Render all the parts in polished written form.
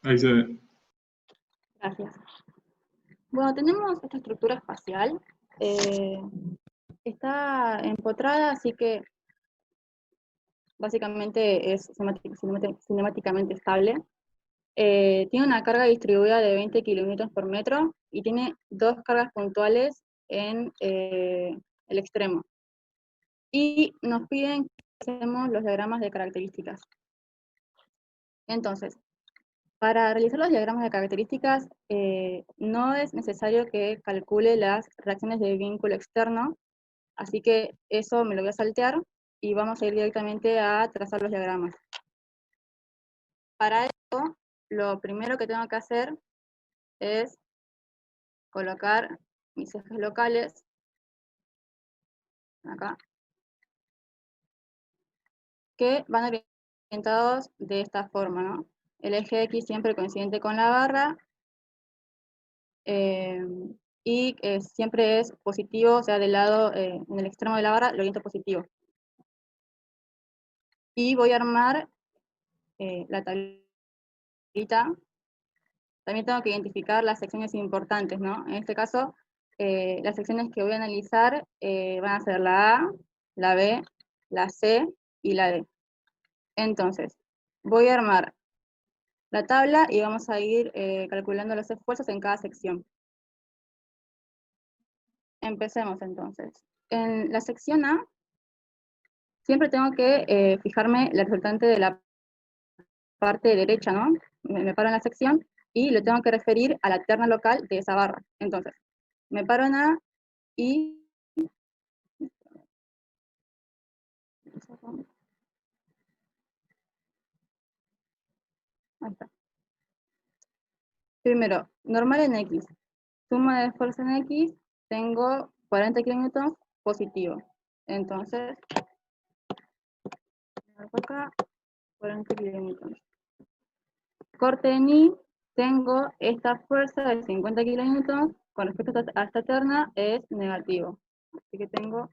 Ahí se ve. Gracias. Bueno, tenemos esta estructura espacial. eh, Está empotrada, así que básicamente es cinemáticamente estable. Tiene una carga distribuida de 20 kilómetros por metro y tiene dos cargas puntuales en el extremo. Y nos piden que hacemos los diagramas de características. Entonces, para realizar los diagramas de características, no es necesario que calcule las reacciones de vínculo externo, así que eso me lo voy a saltear y vamos a ir directamente a trazar los diagramas. Para eso, lo primero que tengo que hacer es colocar mis ejes locales acá, que van orientados de esta forma, ¿no? El eje X siempre coincidente con la barra, y siempre es positivo, o sea, del lado, en el extremo de la barra, lo oriento positivo. Y voy a armar la tablita. También tengo que identificar las secciones importantes, ¿no? En este caso, las secciones que voy a analizar van a ser la A, la B, la C y la D. Entonces, voy a armar la tabla y vamos a ir calculando los esfuerzos en cada sección. Empecemos entonces. En la sección A, siempre tengo que fijarme la resultante de la parte derecha, ¿no? Me paro en la sección y lo tengo que referir a la terna local de esa barra. Entonces, me paro en A y ahí está. Primero, normal en X. Suma de fuerza en X, tengo 40 kilonewtons positivo. Entonces, acá, 40 kilonewtons. Corte en Y, tengo esta fuerza de 50 kilonewtons, con respecto a esta terna, es negativo. Así que tengo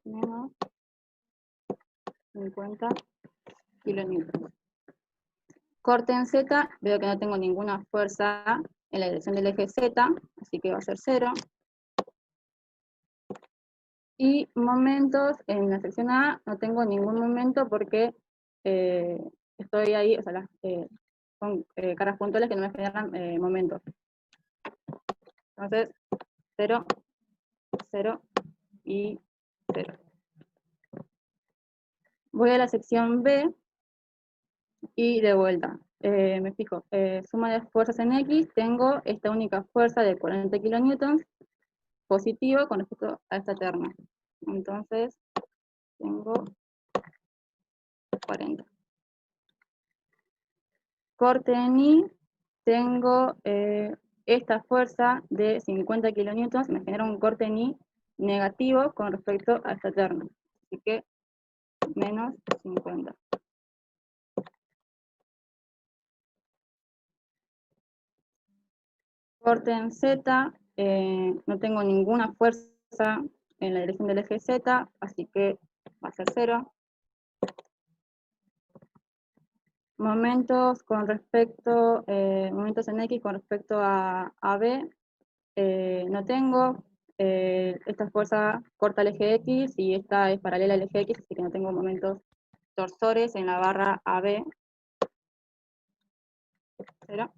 menos 50 kilonewtons. Corte en Z, veo que no tengo ninguna fuerza en la dirección del eje Z, así que va a ser 0. Y momentos, en la sección A no tengo ningún momento porque estoy ahí, o sea, son cargas puntuales que no me generan momentos. Entonces, 0, 0 y 0. Voy a la sección B y de vuelta. Me fijo, suma de fuerzas en X, tengo esta única fuerza de 40 kilonewtons positivo con respecto a esta terna. Entonces, tengo 40. Corte en Y, tengo esta fuerza de 50 kilonewtons, me genera un corte en Y negativo con respecto a esta terna. Así que menos 50. Corte en Z, no tengo ninguna fuerza en la dirección del eje Z, así que va a ser 0. Momentos con respecto, momentos en X con respecto a B, no tengo. Esta fuerza corta el eje X y esta es paralela al eje X, así que no tengo momentos torsores en la barra AB. 0.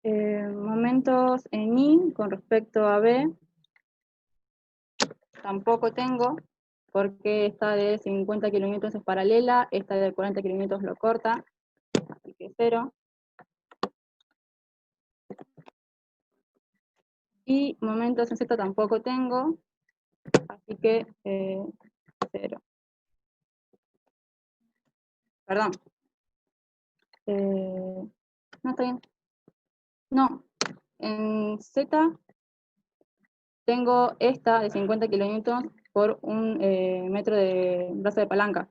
Momentos en Y con respecto a B, tampoco tengo, porque esta de 50 kilómetros es paralela, esta de 40 kilómetros lo corta, así que 0. Y momentos en Z tampoco tengo, así que 0. Perdón. No, está bien. No, en Z tengo esta de 50 kilonewtons por un metro de brazo de palanca.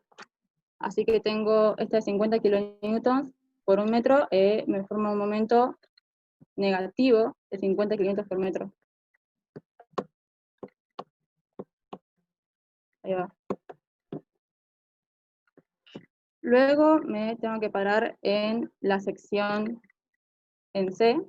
Así que tengo esta de 50 kilonewtons por un metro, me forma un momento negativo de 50 kilonewtons por metro. Ahí va. Luego me tengo que parar en la sección en C,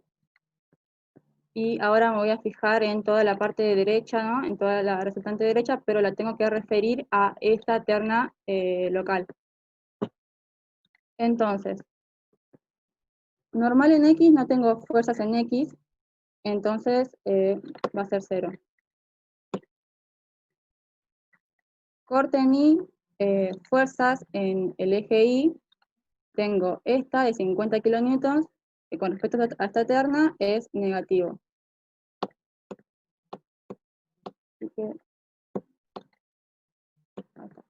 y ahora me voy a fijar en toda la parte de derecha, ¿no? En toda la resultante derecha, pero la tengo que referir a esta terna local. Entonces, normal en X, no tengo fuerzas en X, entonces va a ser 0. Corte en Y, fuerzas en el eje Y, tengo esta de 50 kilonewtons, que con respecto a esta terna es negativo. Así que, acá.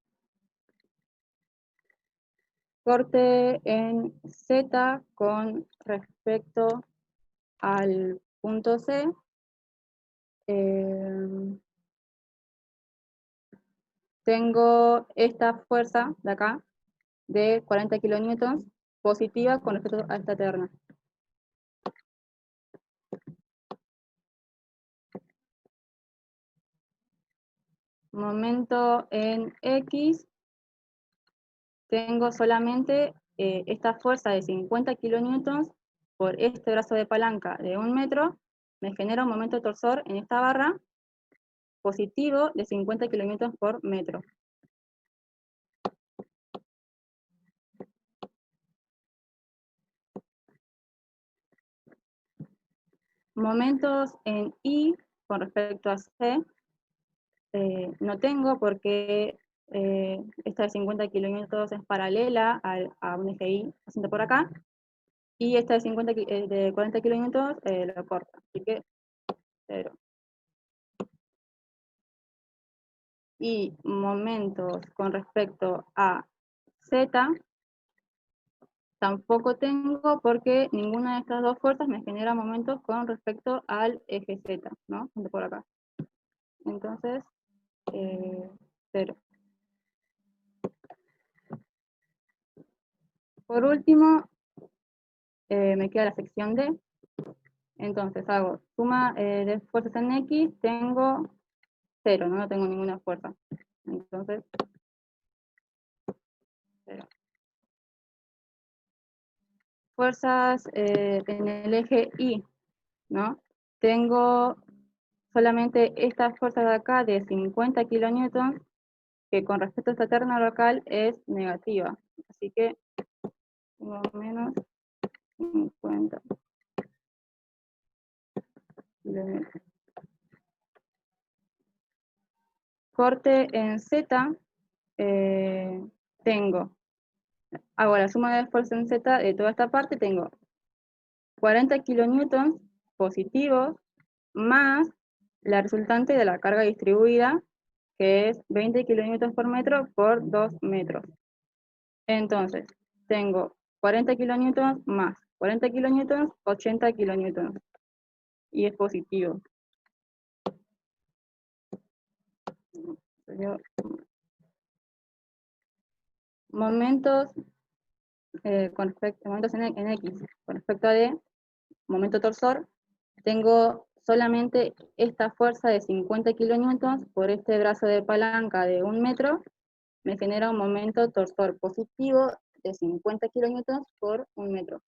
Corte en Z con respecto al punto C. Tengo esta fuerza de acá, de 40 kilonewtons, positiva con respecto a esta terna. Momento en X, tengo solamente esta fuerza de 50 kilonewtons por este brazo de palanca de 1 metro, me genera un momento torsor en esta barra positivo de 50 kilonewtons por metro. Momentos en Y con respecto a C, no tengo porque esta de 50 kilómetros es paralela a un eje Y, haciendo por acá, y esta de 40 kilómetros lo corta, así que 0. Y momentos con respecto a Z, tampoco tengo porque ninguna de estas dos fuerzas me genera momentos con respecto al eje Z, ¿no? Haciendo por acá. Entonces, 0. Por último, me queda la sección D. Entonces hago suma de fuerzas en X, tengo 0, no tengo ninguna fuerza. Entonces, 0. Fuerzas en el eje Y, ¿no? Tengo solamente esta fuerza de acá de 50 kilonewtons, que con respecto a esta terna local es negativa. Así que tengo menos 50 kilonewtons. Corte en Z, hago la suma de fuerza en Z de toda esta parte, tengo 40 kilonewtons positivos más la resultante de la carga distribuida, que es 20 kilonewtons por metro por 2 metros. Entonces, tengo 40 kilonewtons más 40 kilonewtons, 80 kilonewtons. Y es positivo. Momentos, momentos en X, con respecto a D, momento torsor, tengo solamente esta fuerza de 50 kilonewtons por este brazo de palanca de 1 metro, me genera un momento torsor positivo de 50 kilonewtons por 1 metro.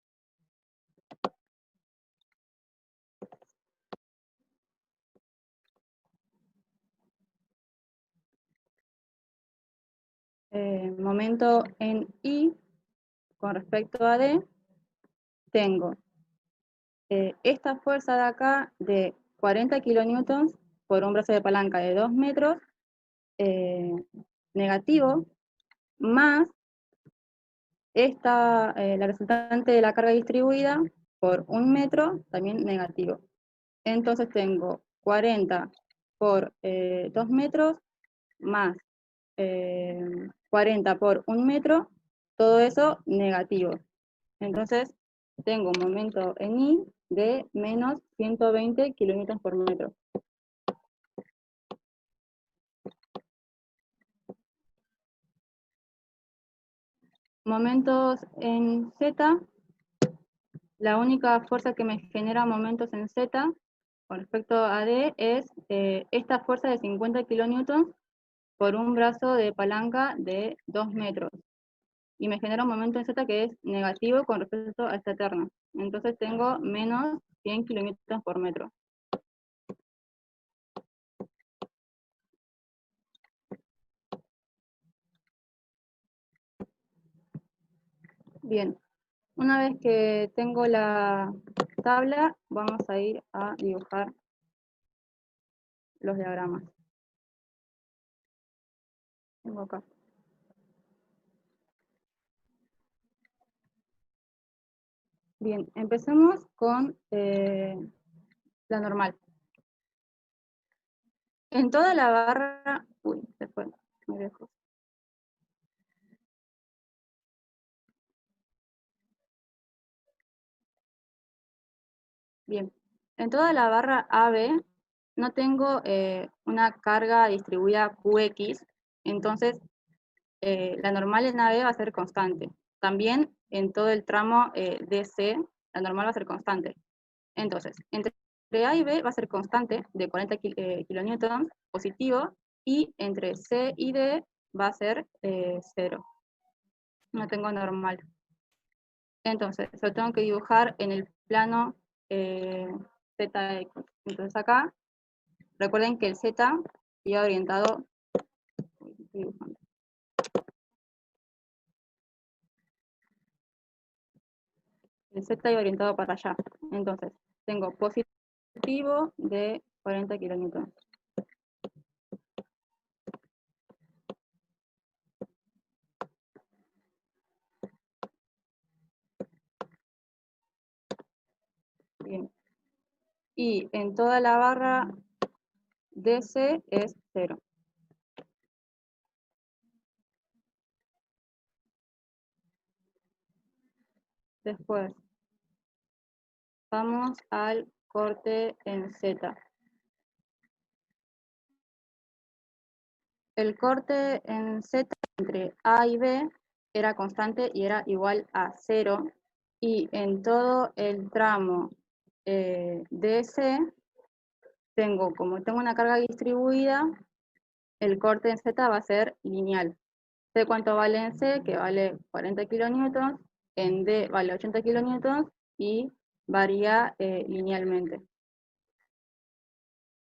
Momento en Y, con respecto a D, tengo esta fuerza de acá de 40 kilonewtons por un brazo de palanca de 2 metros, negativo, más la resultante de la carga distribuida por 1 metro, también negativo. Entonces tengo 40 por 2 metros más 40 por 1 metro, todo eso negativo. Entonces tengo un momento en Y de menos 120 kilómetros por metro. Momentos en Z, la única fuerza que me genera momentos en Z con respecto a D es esta fuerza de 50 kilonewtons por un brazo de palanca de 2 metros. y me genera un momento en Z que es negativo con respecto a esta terna. Entonces tengo menos 100 kilómetros por metro. Bien, una vez que tengo la tabla, vamos a ir a dibujar los diagramas. Tengo acá. Bien, empecemos con la normal. En toda la barra... Uy, se fue, muy lejos. Bien, en toda la barra AB no tengo una carga distribuida QX, entonces la normal en AB va a ser constante. También en todo el tramo DC, la normal va a ser constante. Entonces, entre A y B va a ser constante de 40 kilonewtons positivo, y entre C y D va a ser 0. No tengo normal. Entonces, lo tengo que dibujar en el plano ZX. Entonces acá, recuerden que el Z iba orientado, el Z iba orientado para allá. Entonces, tengo positivo de 40 kilonewtons. Bien. Y en toda la barra DC es 0. Después, vamos al corte en Z. El corte en Z entre A y B era constante y era igual a 0. Y en todo el tramo DC, como tengo una carga distribuida, el corte en Z va a ser lineal. Sé cuánto vale en C, que vale 40 kilonewtons, en D vale 80 kilonewtons y varía linealmente.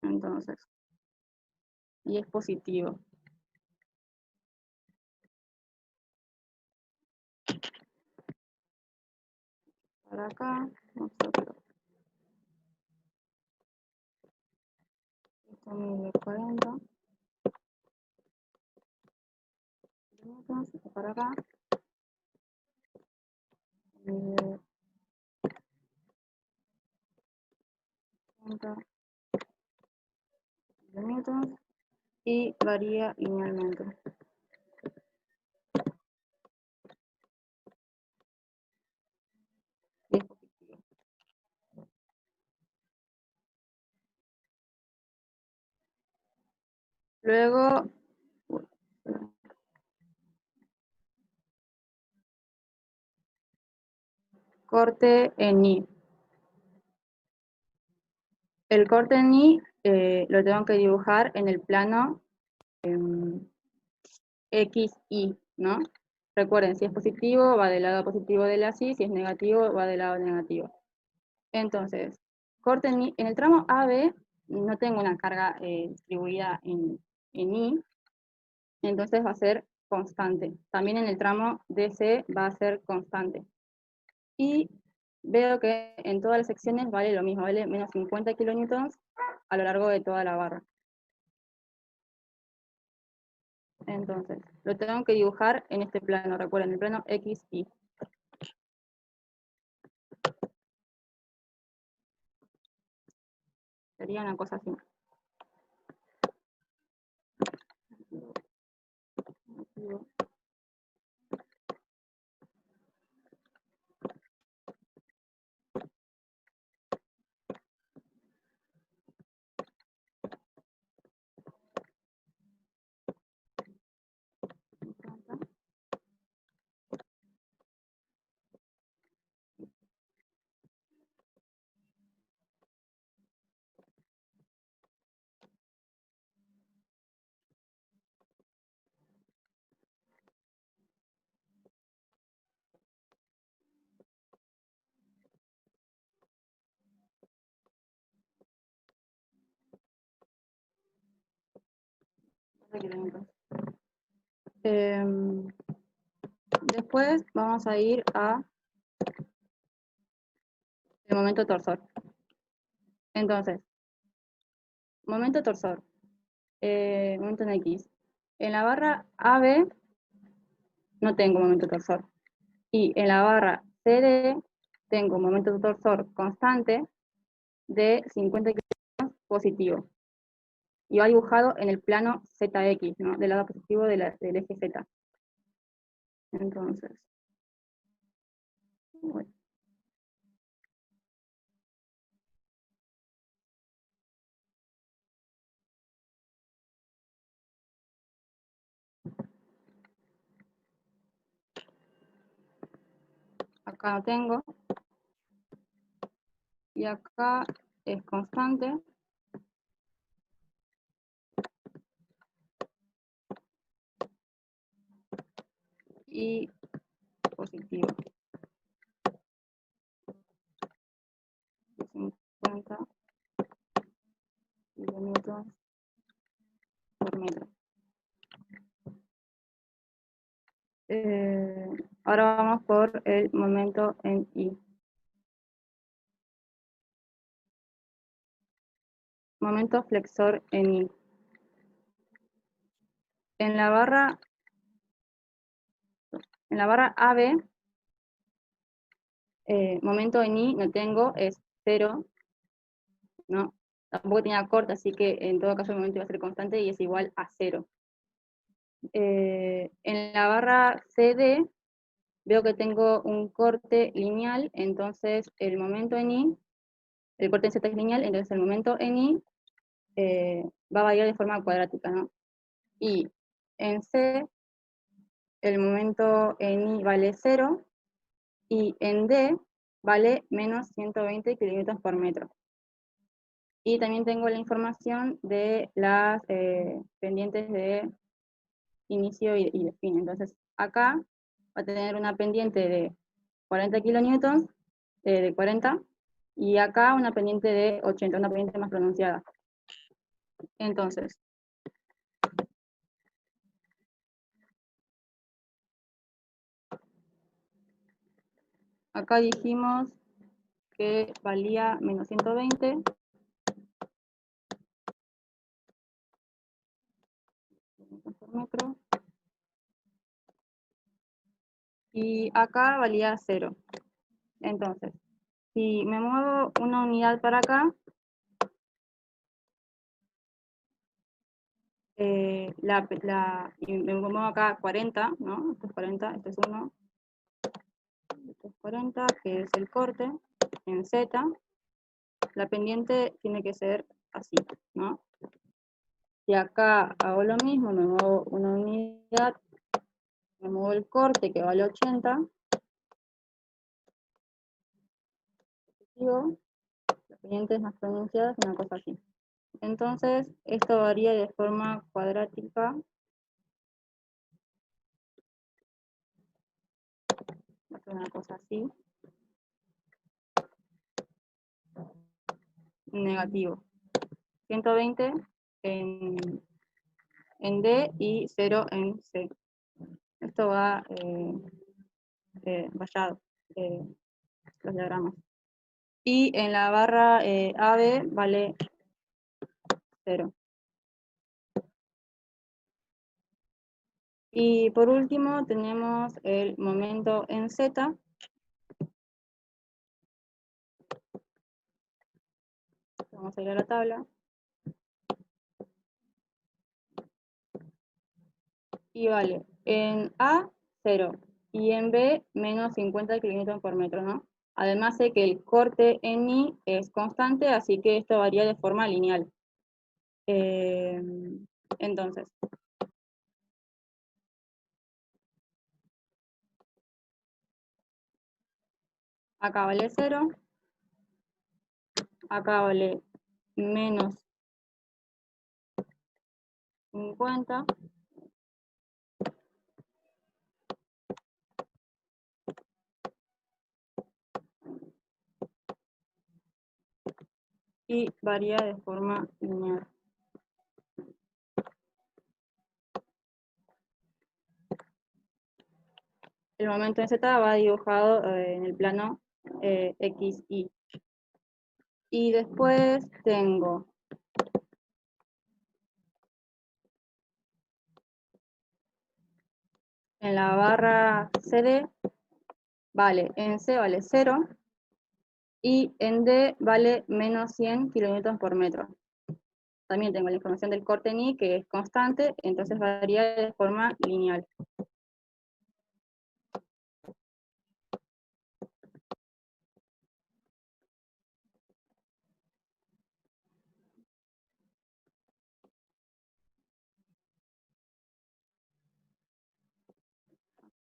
Entonces, y es positivo. Para acá, nosotros, esto mide 40 kilómetros, esto para acá, mide 30 kilómetros y varía linealmente. Y es positivo. Luego, corte en I. El corte en I lo tengo que dibujar en el plano XY, ¿no? Recuerden, si es positivo, va del lado positivo de la Y, si es negativo, va del lado negativo. Entonces, corte en I. En el tramo AB no tengo una carga distribuida en I, entonces va a ser constante. También en el tramo DC va a ser constante. Y veo que en todas las secciones vale lo mismo, vale menos 50 kilonewtons a lo largo de toda la barra. Entonces, lo tengo que dibujar en este plano, recuerden, el plano XY. Sería una cosa así. Después vamos a ir a el momento torsor. Entonces, momento torsor, momento en X. En la barra AB no tengo momento torsor. Y en la barra CD tengo un momento torsor constante de 50 kilómetros positivo. Y va dibujado en el plano ZX, ¿no? Del lado positivo del eje Z. Entonces, bueno. Acá no tengo. Y acá es constante. Y positivo. 50 kilómetros por metro. Ahora vamos por el momento en I. Momento flexor en I. En la barra AB, momento en I no tengo, es 0, ¿no? Tampoco tenía corte, así que en todo caso el momento iba a ser constante y es igual a 0. En la barra CD veo que tengo un corte lineal, entonces el momento en I, el corte en Z es lineal, entonces el momento en I va a variar de forma cuadrática, ¿no? Y en C el momento en I vale 0 y en D vale menos 120 kilómetros por metro. Y también tengo la información de las pendientes de inicio y de fin. Entonces acá va a tener una pendiente de 40 kilonewtons, de 40, y acá una pendiente de 80, una pendiente más pronunciada. Entonces, acá dijimos que valía menos 120. Por metro. Y acá valía 0. Entonces, si me muevo una unidad para acá, y me muevo acá 40, ¿no? Esto es 40, esto es 1, esto es 40, que es el corte, en Z, la pendiente tiene que ser así, ¿no? Y acá hago lo mismo, me muevo una unidad, me muevo el corte que vale 80, la pendiente es más pronunciada, es una cosa así. Entonces, esto varía de forma cuadrática. Va a ser una cosa así. Negativo. 120 en D y 0 en C. Esto va vallado, los diagramas. Y en la barra AB vale 0. Y por último tenemos el momento en Z. Vamos a ir a la tabla. Y vale en A 0 y en B menos 50 kilómetros por metro, ¿no? Además sé que el corte en I es constante, así que esto varía de forma lineal. Entonces, acá vale 0, acá vale menos 50, y varía de forma lineal. el momento en Z va dibujado en el plano X, Y. Y después tengo en la barra CD, en C vale 0, y en D vale menos 100 kilómetros por metro. También tengo la información del corte en I, que es constante, entonces varía de forma lineal.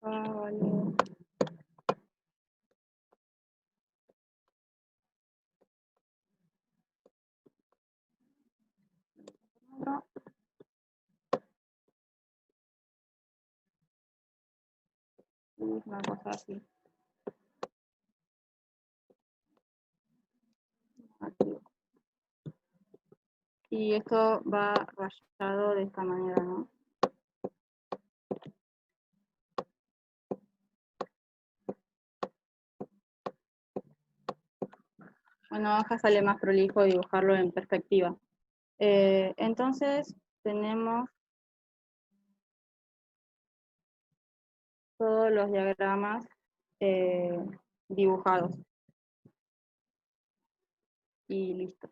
Vale. Una cosa así. Aquí. Y esto va rayado de esta manera, ¿no? Bueno, acá sale más prolijo dibujarlo en perspectiva. Entonces tenemos todos los diagramas dibujados. Y listo.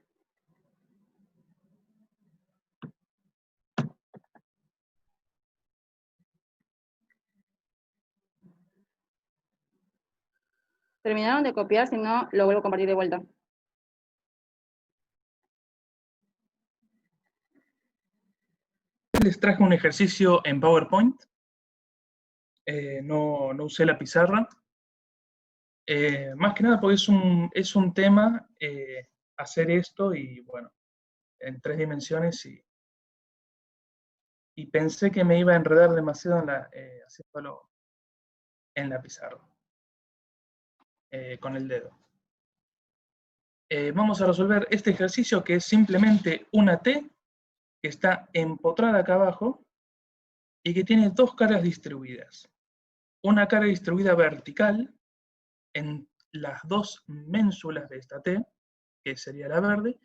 Terminaron de copiar, si no, lo vuelvo a compartir de vuelta. Les traje un ejercicio en PowerPoint. No usé la pizarra. Más que nada porque es un tema hacer esto y bueno, en 3 dimensiones y pensé que me iba a enredar demasiado haciéndolo en la pizarra, con el dedo. Vamos a resolver este ejercicio que es simplemente una T que está empotrada acá abajo y que tiene 2 cargas distribuidas. Una carga distribuida vertical en las 2 ménsulas de esta T, que sería la verde,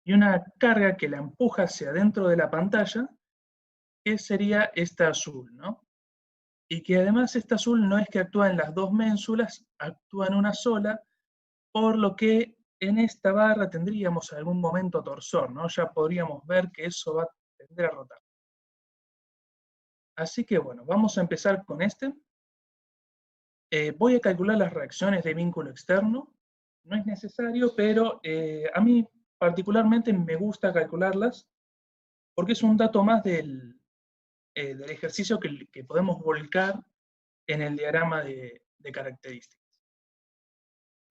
y una carga que la empuja hacia adentro de la pantalla, que sería esta azul, ¿no? Y que además esta azul no es que actúa en las 2 ménsulas, actúa en una sola, por lo que en esta barra tendríamos algún momento torsor, ¿no? Ya podríamos ver que eso va a tender a rotar. Así que bueno, vamos a empezar con este. Voy a calcular las reacciones de vínculo externo. No es necesario, pero a mí particularmente me gusta calcularlas porque es un dato más del ejercicio que podemos volcar en el diagrama de características.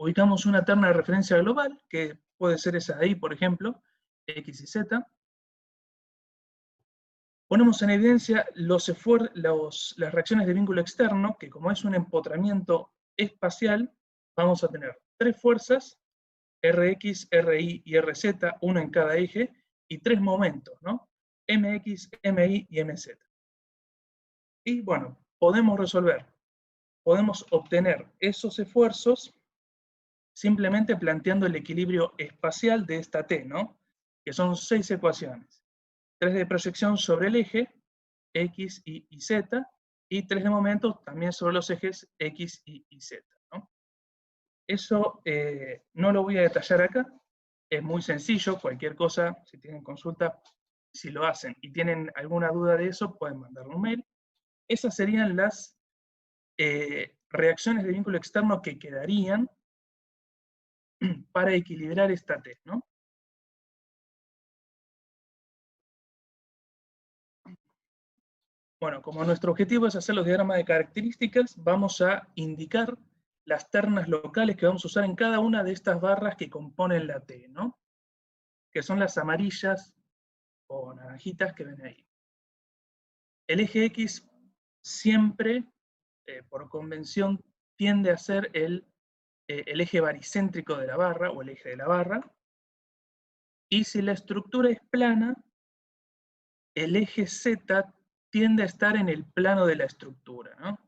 Ubicamos una terna de referencia global, que puede ser esa de ahí, por ejemplo, X y Z. Ponemos en evidencia las reacciones de vínculo externo, que como es un empotramiento espacial, vamos a tener 3 fuerzas, Rx, Ri y Rz, uno en cada eje, y 3 momentos, ¿no? Mx, Mi y Mz. Y bueno, podemos obtener esos esfuerzos simplemente planteando el equilibrio espacial de esta T, ¿no? Que son 6 ecuaciones. 3 de proyección sobre el eje, X, Y y Z, y 3 de momento también sobre los ejes X, Y y Z, ¿no? Eso no lo voy a detallar acá, es muy sencillo, cualquier cosa, si tienen consulta, si lo hacen y tienen alguna duda de eso, pueden mandarme un mail. Esas serían las reacciones de vínculo externo que quedarían para equilibrar esta T, ¿no? Bueno, como nuestro objetivo es hacer los diagramas de características, vamos a indicar las ternas locales que vamos a usar en cada una de estas barras que componen la T, ¿no? Que son las amarillas o naranjitas que ven ahí. El eje X siempre, por convención, tiende a ser el eje baricéntrico de la barra, o el eje de la barra, y si la estructura es plana, el eje Z tiende a estar en el plano de la estructura, ¿no?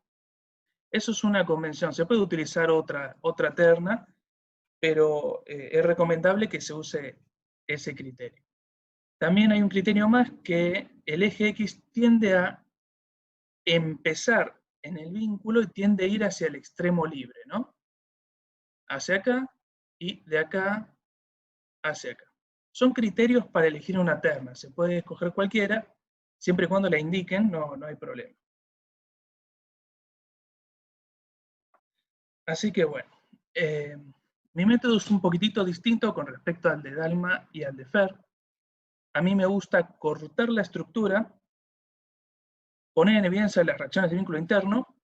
Eso es una convención. Se puede utilizar otra terna, pero es recomendable que se use ese criterio. También hay un criterio más, que el eje X tiende a empezar en el vínculo y tiende a ir hacia el extremo libre, ¿no? Hacia acá y de acá hacia acá. Son criterios para elegir una terna. Se puede escoger cualquiera, siempre y cuando la indiquen, no hay problema. Así que bueno, mi método es un poquitito distinto con respecto al de Dalma y al de Fer. A mí me gusta cortar la estructura, poner en evidencia las reacciones de vínculo interno,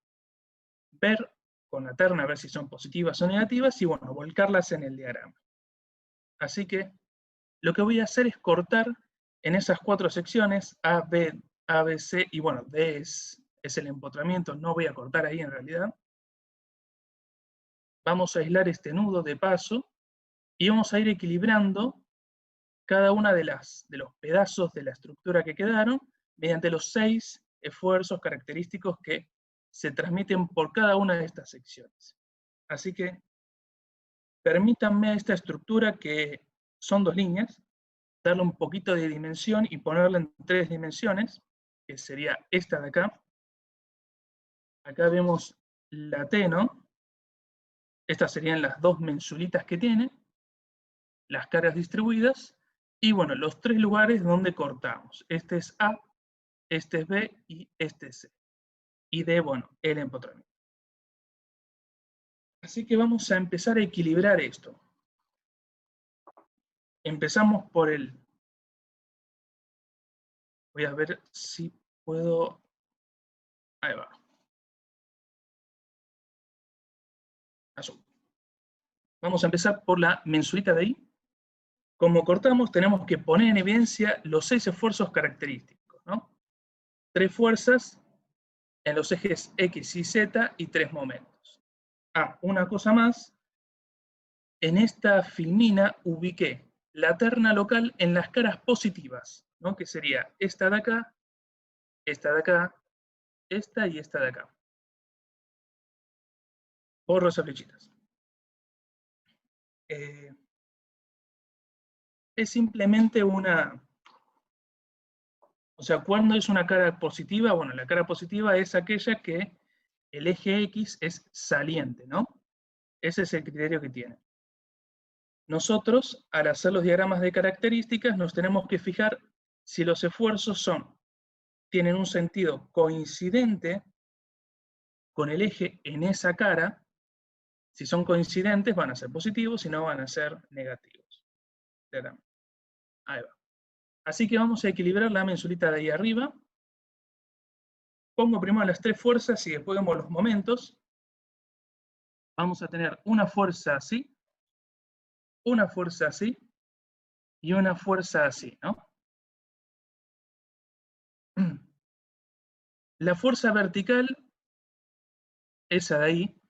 ver con la terna a ver si son positivas o negativas y bueno, volcarlas en el diagrama. Así que lo que voy a hacer es cortar en esas 4 secciones, A, B, C, y bueno, D es el empotramiento, no voy a cortar ahí en realidad. Vamos a aislar este nudo de paso y vamos a ir equilibrando cada una de los pedazos de la estructura que quedaron mediante los 6 esfuerzos característicos que se transmiten por cada una de estas secciones. Así que permítanme a esta estructura, que son 2 líneas, darle un poquito de dimensión y ponerla en 3 dimensiones, que sería esta de acá. Acá vemos la T, ¿no? Estas serían las 2 mensulitas que tiene, las caras distribuidas, y bueno, los 3 lugares donde cortamos. Este es A, este es B y este es C. Y D, bueno, el empotramiento. Así que vamos a empezar a equilibrar esto. Empezamos por el... Voy a ver si puedo... Ahí va. Azul. Vamos a empezar por la mensulita de ahí. Como cortamos, tenemos que poner en evidencia los 6 esfuerzos característicos, ¿no? 3 fuerzas en los ejes X y Z y 3 momentos. Ah, una cosa más. En esta filmina ubiqué la terna local en las caras positivas, ¿no? Que sería esta de acá, esta de acá, esta y esta de acá. Borro esas flechitas. Es simplemente una... O sea, ¿cuándo es una cara positiva? Bueno, la cara positiva es aquella que el eje X es saliente, ¿no? Ese es el criterio que tiene. Nosotros, al hacer los diagramas de características, nos tenemos que fijar si los esfuerzos tienen un sentido coincidente con el eje en esa cara. Si son coincidentes van a ser positivos, si no van a ser negativos. Ahí va. Así que vamos a equilibrar la mensulita de ahí arriba. Pongo primero las 3 fuerzas y después vemos los momentos. Vamos a tener una fuerza así, una fuerza así y una fuerza así, ¿no? La fuerza vertical, esa de ahí,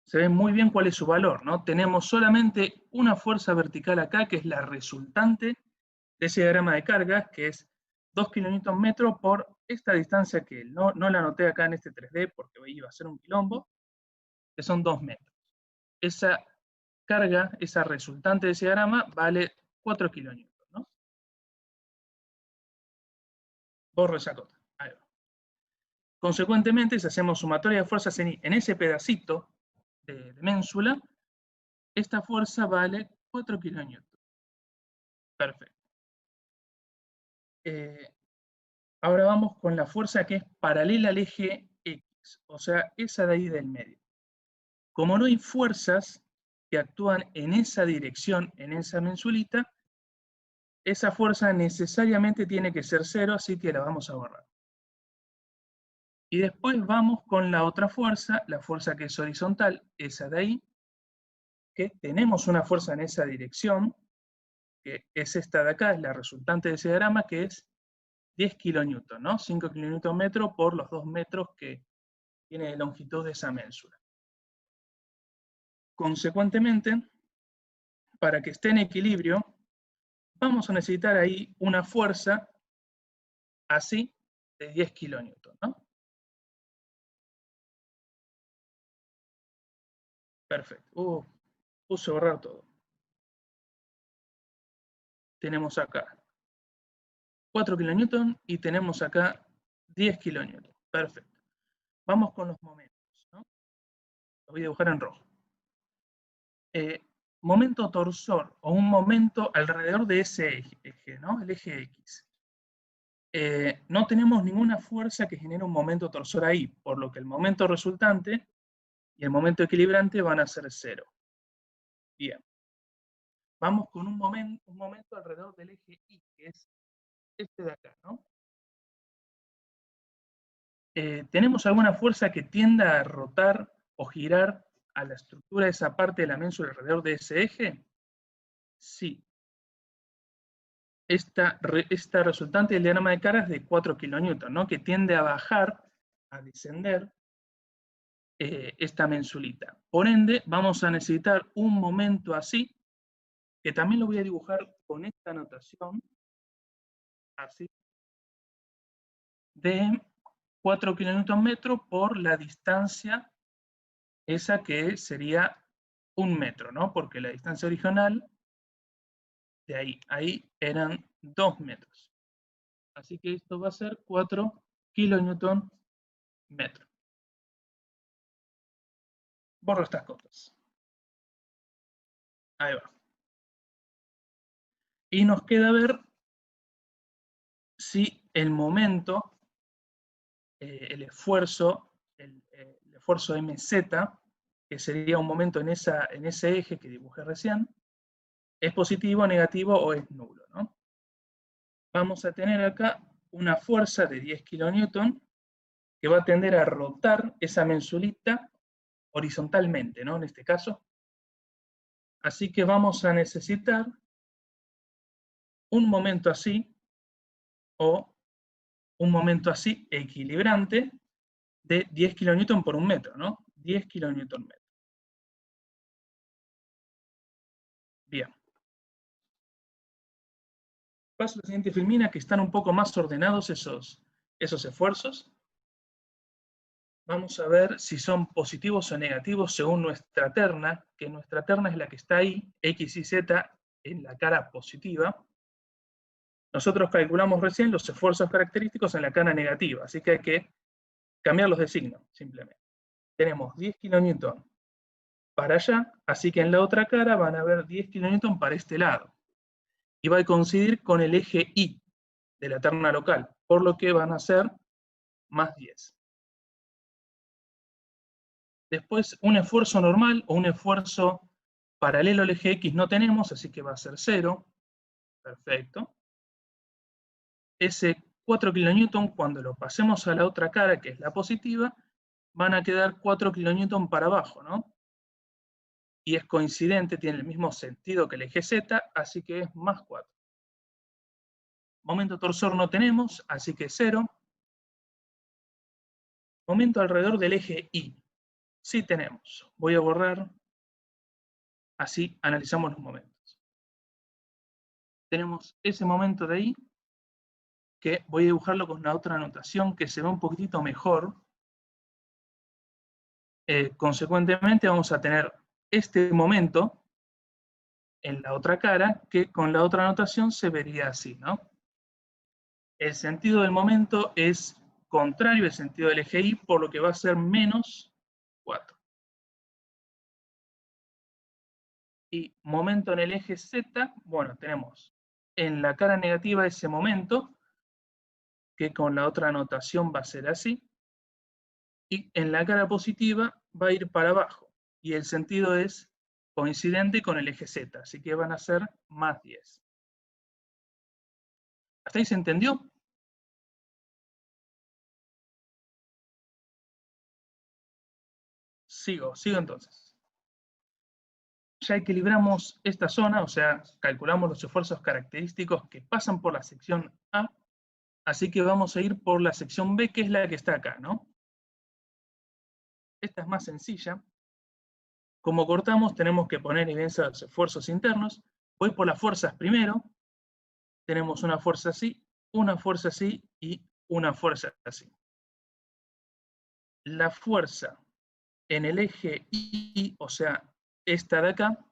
se ve muy bien cuál es su valor, ¿no? Tenemos solamente una fuerza vertical acá, que es la resultante de ese diagrama de cargas, que es 2 kN por esta distancia que no la anoté acá en este 3D porque iba a ser un quilombo, que son 2 metros. Esa carga, esa resultante de ese diagrama, vale 4 kN, ¿no? Borro esa cota. Ahí va. Consecuentemente, si hacemos sumatoria de fuerzas en ese pedacito de ménsula, esta fuerza vale 4 kN. Perfecto. Ahora vamos con la fuerza que es paralela al eje X, o sea, esa de ahí del medio. Como no hay fuerzas que actúan en esa dirección, en esa mensulita, esa fuerza necesariamente tiene que ser 0, así que la vamos a borrar. Y después vamos con la otra fuerza, la fuerza que es horizontal, esa de ahí, que tenemos una fuerza en esa dirección, que es esta de acá, es la resultante de ese diagrama, que es 10 kN, ¿no? 5 kN por los 2 metros que tiene de longitud de esa ménsula. Consecuentemente, para que esté en equilibrio, vamos a necesitar ahí una fuerza así de 10 kN, ¿no? Perfecto. Puse a borrar todo. Tenemos acá 4 kN y tenemos acá 10 kN. Perfecto. Vamos con los momentos, ¿no? Los voy a dibujar en rojo. Momento torsor o un momento alrededor de ese eje, ¿no? El eje X. No tenemos ninguna fuerza que genere un momento torsor ahí, por lo que el momento resultante y el momento equilibrante van a ser 0. Bien. Vamos con un momento alrededor del eje Y, que es este de acá, ¿no? ¿Tenemos alguna fuerza que tienda a rotar o girar a la estructura de esa parte de la ménsula alrededor de ese eje? Sí. Esta resultante del diagrama de caras de 4 kN, ¿no? Que tiende a bajar, a descender esta mensulita. Por ende, vamos a necesitar un momento así, que también lo voy a dibujar con esta notación, así, de 4 kN por la distancia, esa que sería 1 metro, ¿no? Porque la distancia original de ahí eran 2 metros. Así que esto va a ser 4 kN metro. Borro estas cosas. Ahí va. Y nos queda ver si el momento, el esfuerzo MZ, que sería un momento en ese eje que dibujé recién, es positivo, negativo o es nulo, ¿no? Vamos a tener acá una fuerza de 10 kN que va a tender a rotar esa mensulita horizontalmente, ¿no? En este caso. Así que vamos a necesitar un momento así o un momento así equilibrante de 10 kN por 1 metro, ¿no? 10 kN metro. Bien. Paso a la siguiente filmina, que están un poco más ordenados esos esfuerzos. Vamos a ver si son positivos o negativos según nuestra terna, que nuestra terna es la que está ahí, X y Z, en la cara positiva. Nosotros calculamos recién los esfuerzos característicos en la cara negativa, así que hay que cambiarlos de signo, simplemente. Tenemos 10 kN para allá, así que en la otra cara van a haber 10 kN para este lado. Y va a coincidir con el eje Y de la terna local, por lo que van a ser más 10. Después, un esfuerzo normal o un esfuerzo paralelo al eje X no tenemos, así que va a ser 0. Perfecto. Ese 4 kN, cuando lo pasemos a la otra cara, que es la positiva, van a quedar 4 kN para abajo, ¿no? Y es coincidente, tiene el mismo sentido que el eje Z, así que es más 4. Momento torsor no tenemos, así que 0. Momento alrededor del eje Y. Sí tenemos. Voy a borrar, así analizamos los momentos. Tenemos ese momento de ahí, que voy a dibujarlo con una otra anotación que se ve un poquitito mejor. Consecuentemente vamos a tener este momento en la otra cara, que con la otra anotación se vería así, ¿no? El sentido del momento es contrario al sentido del eje Y, por lo que va a ser menos 4. Y momento en el eje Z, bueno, tenemos en la cara negativa ese momento, que con la otra anotación va a ser así, y en la cara positiva va a ir para abajo, y el sentido es coincidente con el eje Z, así que van a ser más 10. ¿Hasta ahí se entendió? Sigo entonces. Ya equilibramos esta zona, o sea, calculamos los esfuerzos característicos que pasan por la sección A, así que vamos a ir por la sección B, que es la que está acá, ¿no? Esta es más sencilla. Como cortamos, tenemos que poner evidencia de los esfuerzos internos. Voy por las fuerzas primero. Tenemos una fuerza así y una fuerza así. La fuerza en el eje Y, o sea, esta de acá,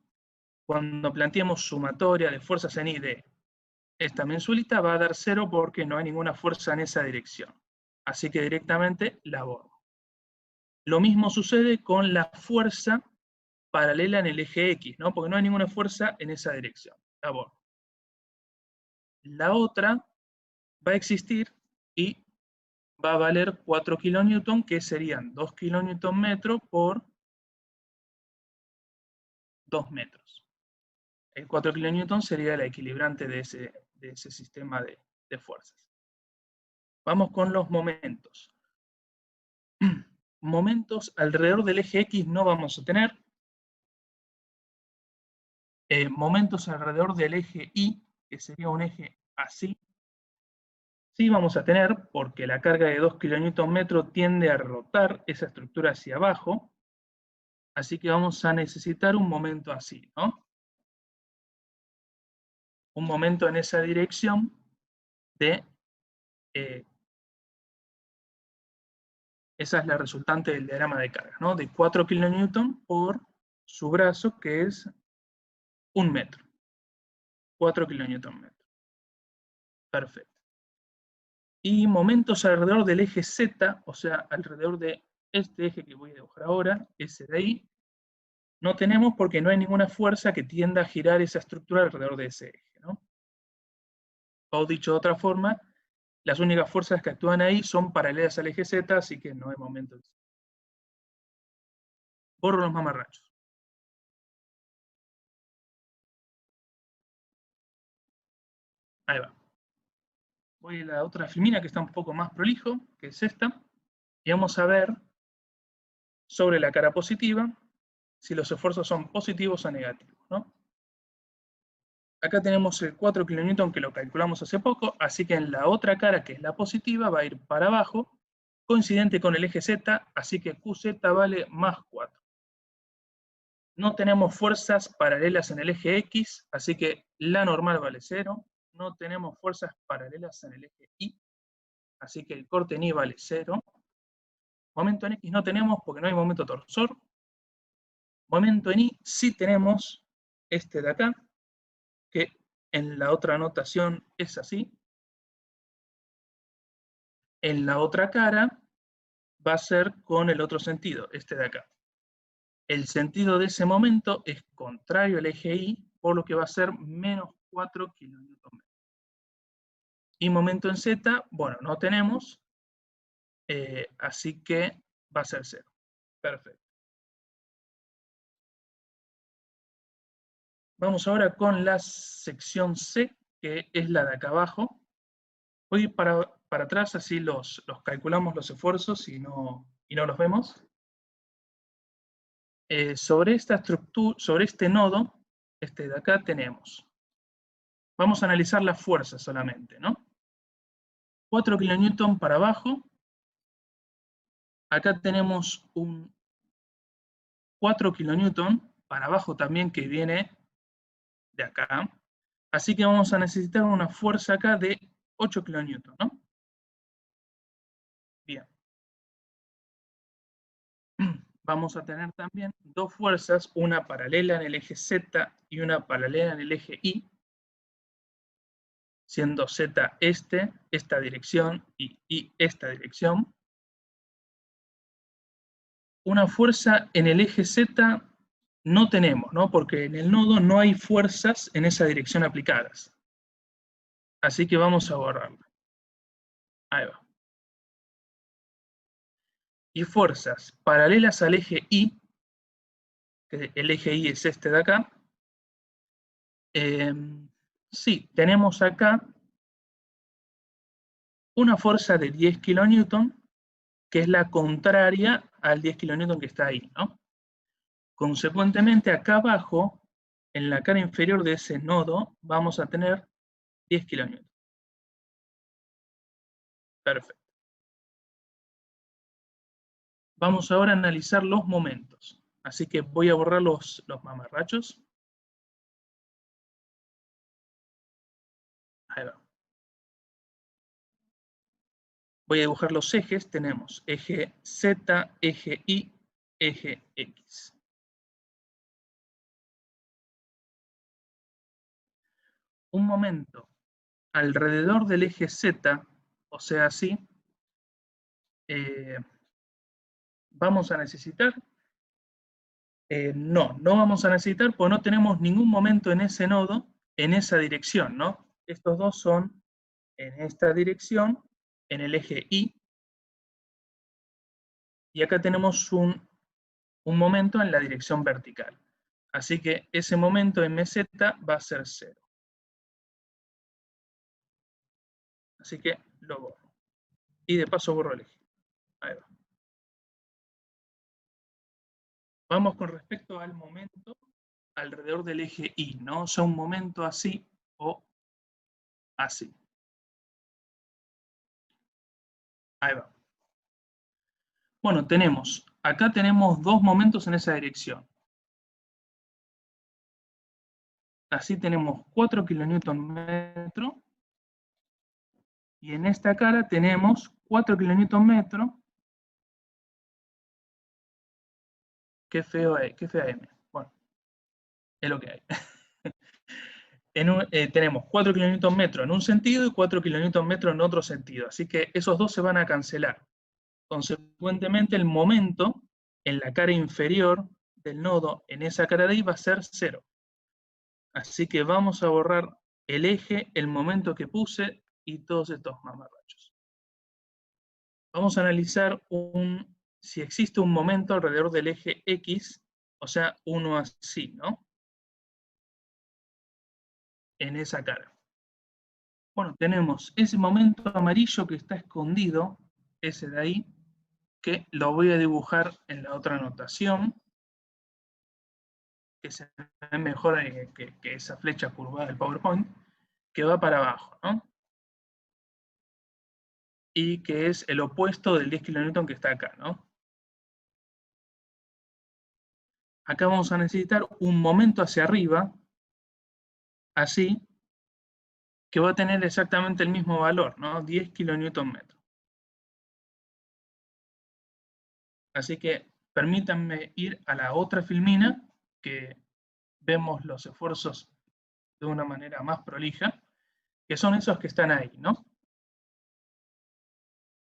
cuando planteemos sumatoria de fuerzas en Y de esta mensualita, va a dar 0 porque no hay ninguna fuerza en esa dirección. Así que directamente la borro. Lo mismo sucede con la fuerza paralela en el eje X, ¿no? Porque no hay ninguna fuerza en esa dirección. La borro. La otra va a existir y va a valer 4 kN, que serían 2 kN por 2 metros. El 4 kN sería la equilibrante de ese sistema de fuerzas. Vamos con los momentos. Momentos alrededor del eje X no vamos a tener. Momentos alrededor del eje Y, que sería un eje así, sí vamos a tener, porque la carga de 2 kN tiende a rotar esa estructura hacia abajo, así que vamos a necesitar un momento así, ¿no? Un momento en esa dirección de... esa es la resultante del diagrama de carga, ¿no? De 4 kN por su brazo, que es 1 metro. 4 kN. Perfecto. Y momentos alrededor del eje Z, o sea, alrededor de este eje que voy a dibujar ahora, ese de ahí, no tenemos porque no hay ninguna fuerza que tienda a girar esa estructura alrededor de ese eje, ¿no? O dicho de otra forma, las únicas fuerzas que actúan ahí son paralelas al eje Z, así que no hay momento. Borro los mamarrachos. Ahí va. Voy a la otra filmina que está un poco más prolijo, que es esta, y vamos a ver sobre la cara positiva si los esfuerzos son positivos o negativos, ¿no? Acá tenemos el 4 kN que lo calculamos hace poco, así que en la otra cara, que es la positiva, va a ir para abajo, coincidente con el eje Z, así que QZ vale más 4. No tenemos fuerzas paralelas en el eje X, así que la normal vale 0. No tenemos fuerzas paralelas en el eje Y, así que el corte en Y vale 0. Momento en X no tenemos porque no hay momento torsor. Momento en Y sí tenemos este de acá, que en la otra anotación es así. En la otra cara va a ser con el otro sentido, este de acá. El sentido de ese momento es contrario al eje Y, por lo que va a ser menos 4 kN. Y momento en Z, bueno, no tenemos, así que va a ser 0. Perfecto. Vamos ahora con la sección C, que es la de acá abajo. Voy a ir para atrás, así los calculamos los esfuerzos y no los vemos. Sobre esta estructura, sobre este nodo, este de acá tenemos. Vamos a analizar la fuerza solamente, ¿no? 4 kN para abajo. Acá tenemos un 4 kN para abajo también que viene de acá. Así que vamos a necesitar una fuerza acá de 8 kN, ¿no? Bien. Vamos a tener también dos fuerzas, una paralela en el eje Z y una paralela en el eje Y, siendo Z esta dirección y Y esta dirección. Una fuerza en el eje Z no tenemos, ¿no? Porque en el nodo no hay fuerzas en esa dirección aplicadas. Así que vamos a borrarla. Ahí va. Y fuerzas paralelas al eje Y, que el eje Y es este de acá. Sí, tenemos acá una fuerza de 10 kN, que es la contraria al 10 kN que está ahí, ¿no? Consecuentemente, acá abajo, en la cara inferior de ese nodo, vamos a tener 10 kN. Perfecto. Vamos ahora a analizar los momentos. Así que voy a borrar los mamarrachos. Ahí va. Voy a dibujar los ejes. Tenemos eje Z, eje Y, eje X. Un momento alrededor del eje Z, o sea, así, ¿vamos a necesitar? No vamos a necesitar, porque no tenemos ningún momento en ese nodo, en esa dirección, ¿no? Estos dos son en esta dirección, en el eje Y, y acá tenemos un momento en la dirección vertical. Así que ese momento MZ va a ser 0. Así que lo borro. Y de paso borro el eje. Ahí va. Vamos con respecto al momento alrededor del eje Y, ¿no? O sea, un momento así o así. Ahí va. Bueno, acá tenemos dos momentos en esa dirección. Así tenemos 4 kN/m. Y en esta cara tenemos 4 kN/m. Qué feo es, qué fea M. Bueno, es lo que hay. Tenemos 4 kN/m en un sentido y 4 kN/m en otro sentido. Así que esos dos se van a cancelar. Consecuentemente, el momento en la cara inferior del nodo, en esa cara de ahí, va a ser 0. Así que vamos a borrar el eje, el momento que puse y todos estos mamarrachos. Vamos a analizar si existe un momento alrededor del eje X, o sea, uno así, ¿no? En esa cara. Bueno, tenemos ese momento amarillo que está escondido, ese de ahí, que lo voy a dibujar en la otra anotación, que se ve mejor que esa flecha curvada del PowerPoint, que va para abajo, ¿no? Y que es el opuesto del 10 kN que está acá, ¿no? Acá vamos a necesitar un momento hacia arriba, así, que va a tener exactamente el mismo valor, ¿no? 10 kN/m. Así que permítanme ir a la otra filmina, que vemos los esfuerzos de una manera más prolija, que son esos que están ahí, ¿no?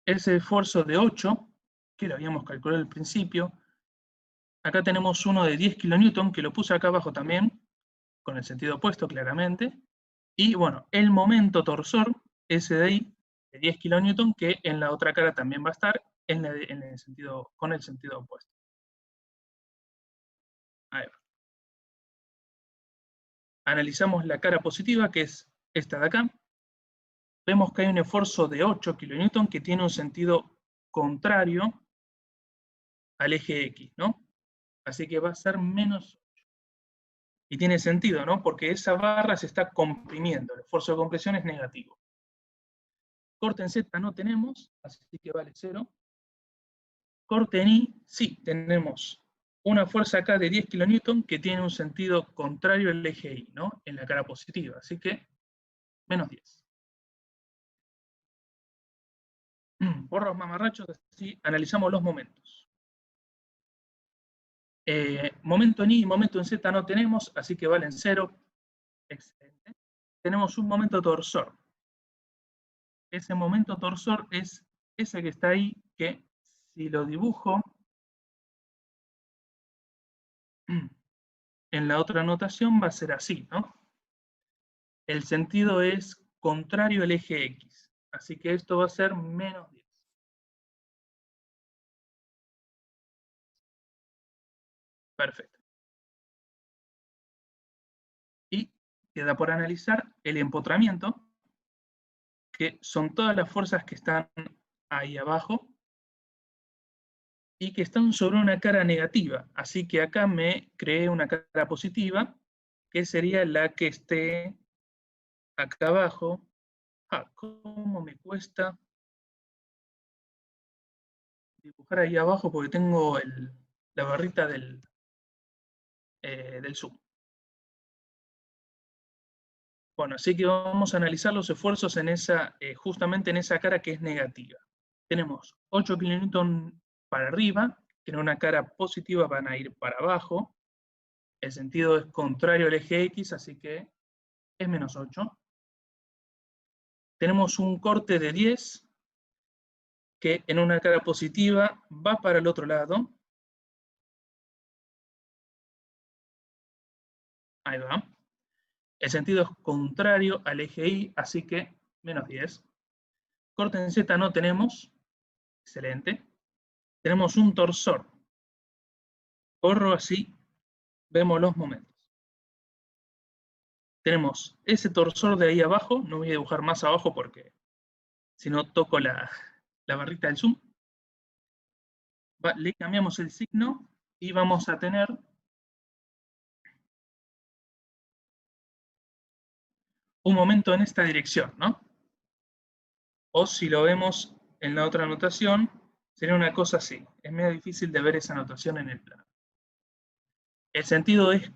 Ese esfuerzo de 8, que lo habíamos calculado al principio, acá tenemos uno de 10 kN, que lo puse acá abajo también, con el sentido opuesto claramente, y bueno, el momento torsor, ese de ahí, de 10 kN, que en la otra cara también va a estar con el sentido opuesto. Ahí va. Analizamos la cara positiva, que es esta de acá. Vemos que hay un esfuerzo de 8 kN que tiene un sentido contrario al eje X, ¿no? Así que va a ser menos 8. Y tiene sentido, ¿no? Porque esa barra se está comprimiendo, el esfuerzo de compresión es negativo. Corte en Z no tenemos, así que vale 0. Corte en Y, sí, tenemos una fuerza acá de 10 kN que tiene un sentido contrario al eje Y, ¿no? En la cara positiva, así que menos 10. Por los mamarrachos, así analizamos los momentos. Momento en Y y momento en Z no tenemos, así que valen 0. Excelente. Tenemos un momento torsor. Ese momento torsor es ese que está ahí, que si lo dibujo en la otra notación va a ser así, ¿no? El sentido es contrario al eje X, así que esto va a ser menos 10. Perfecto. Y queda por analizar el empotramiento, que son todas las fuerzas que están ahí abajo y que están sobre una cara negativa. Así que acá me creé una cara positiva, que sería la que esté acá abajo. ¿Cómo me cuesta dibujar ahí abajo? Porque tengo la barrita del zoom. Bueno, así que vamos a analizar los esfuerzos en justamente en esa cara que es negativa. Tenemos 8 kN para arriba, que en una cara positiva van a ir para abajo. El sentido es contrario al eje X, así que es menos 8. Tenemos un corte de 10, que en una cara positiva va para el otro lado. Ahí va. El sentido es contrario al eje Y, así que menos 10. Corte en Z no tenemos. Excelente. Tenemos un torsor. Corro así, vemos los momentos. Tenemos ese torsor de ahí abajo. No voy a dibujar más abajo porque si no toco la barrita del zoom. Le cambiamos el signo y vamos a tener un momento en esta dirección, ¿no? O si lo vemos en la otra anotación, sería una cosa así. Es medio difícil de ver esa anotación en el plano. El sentido es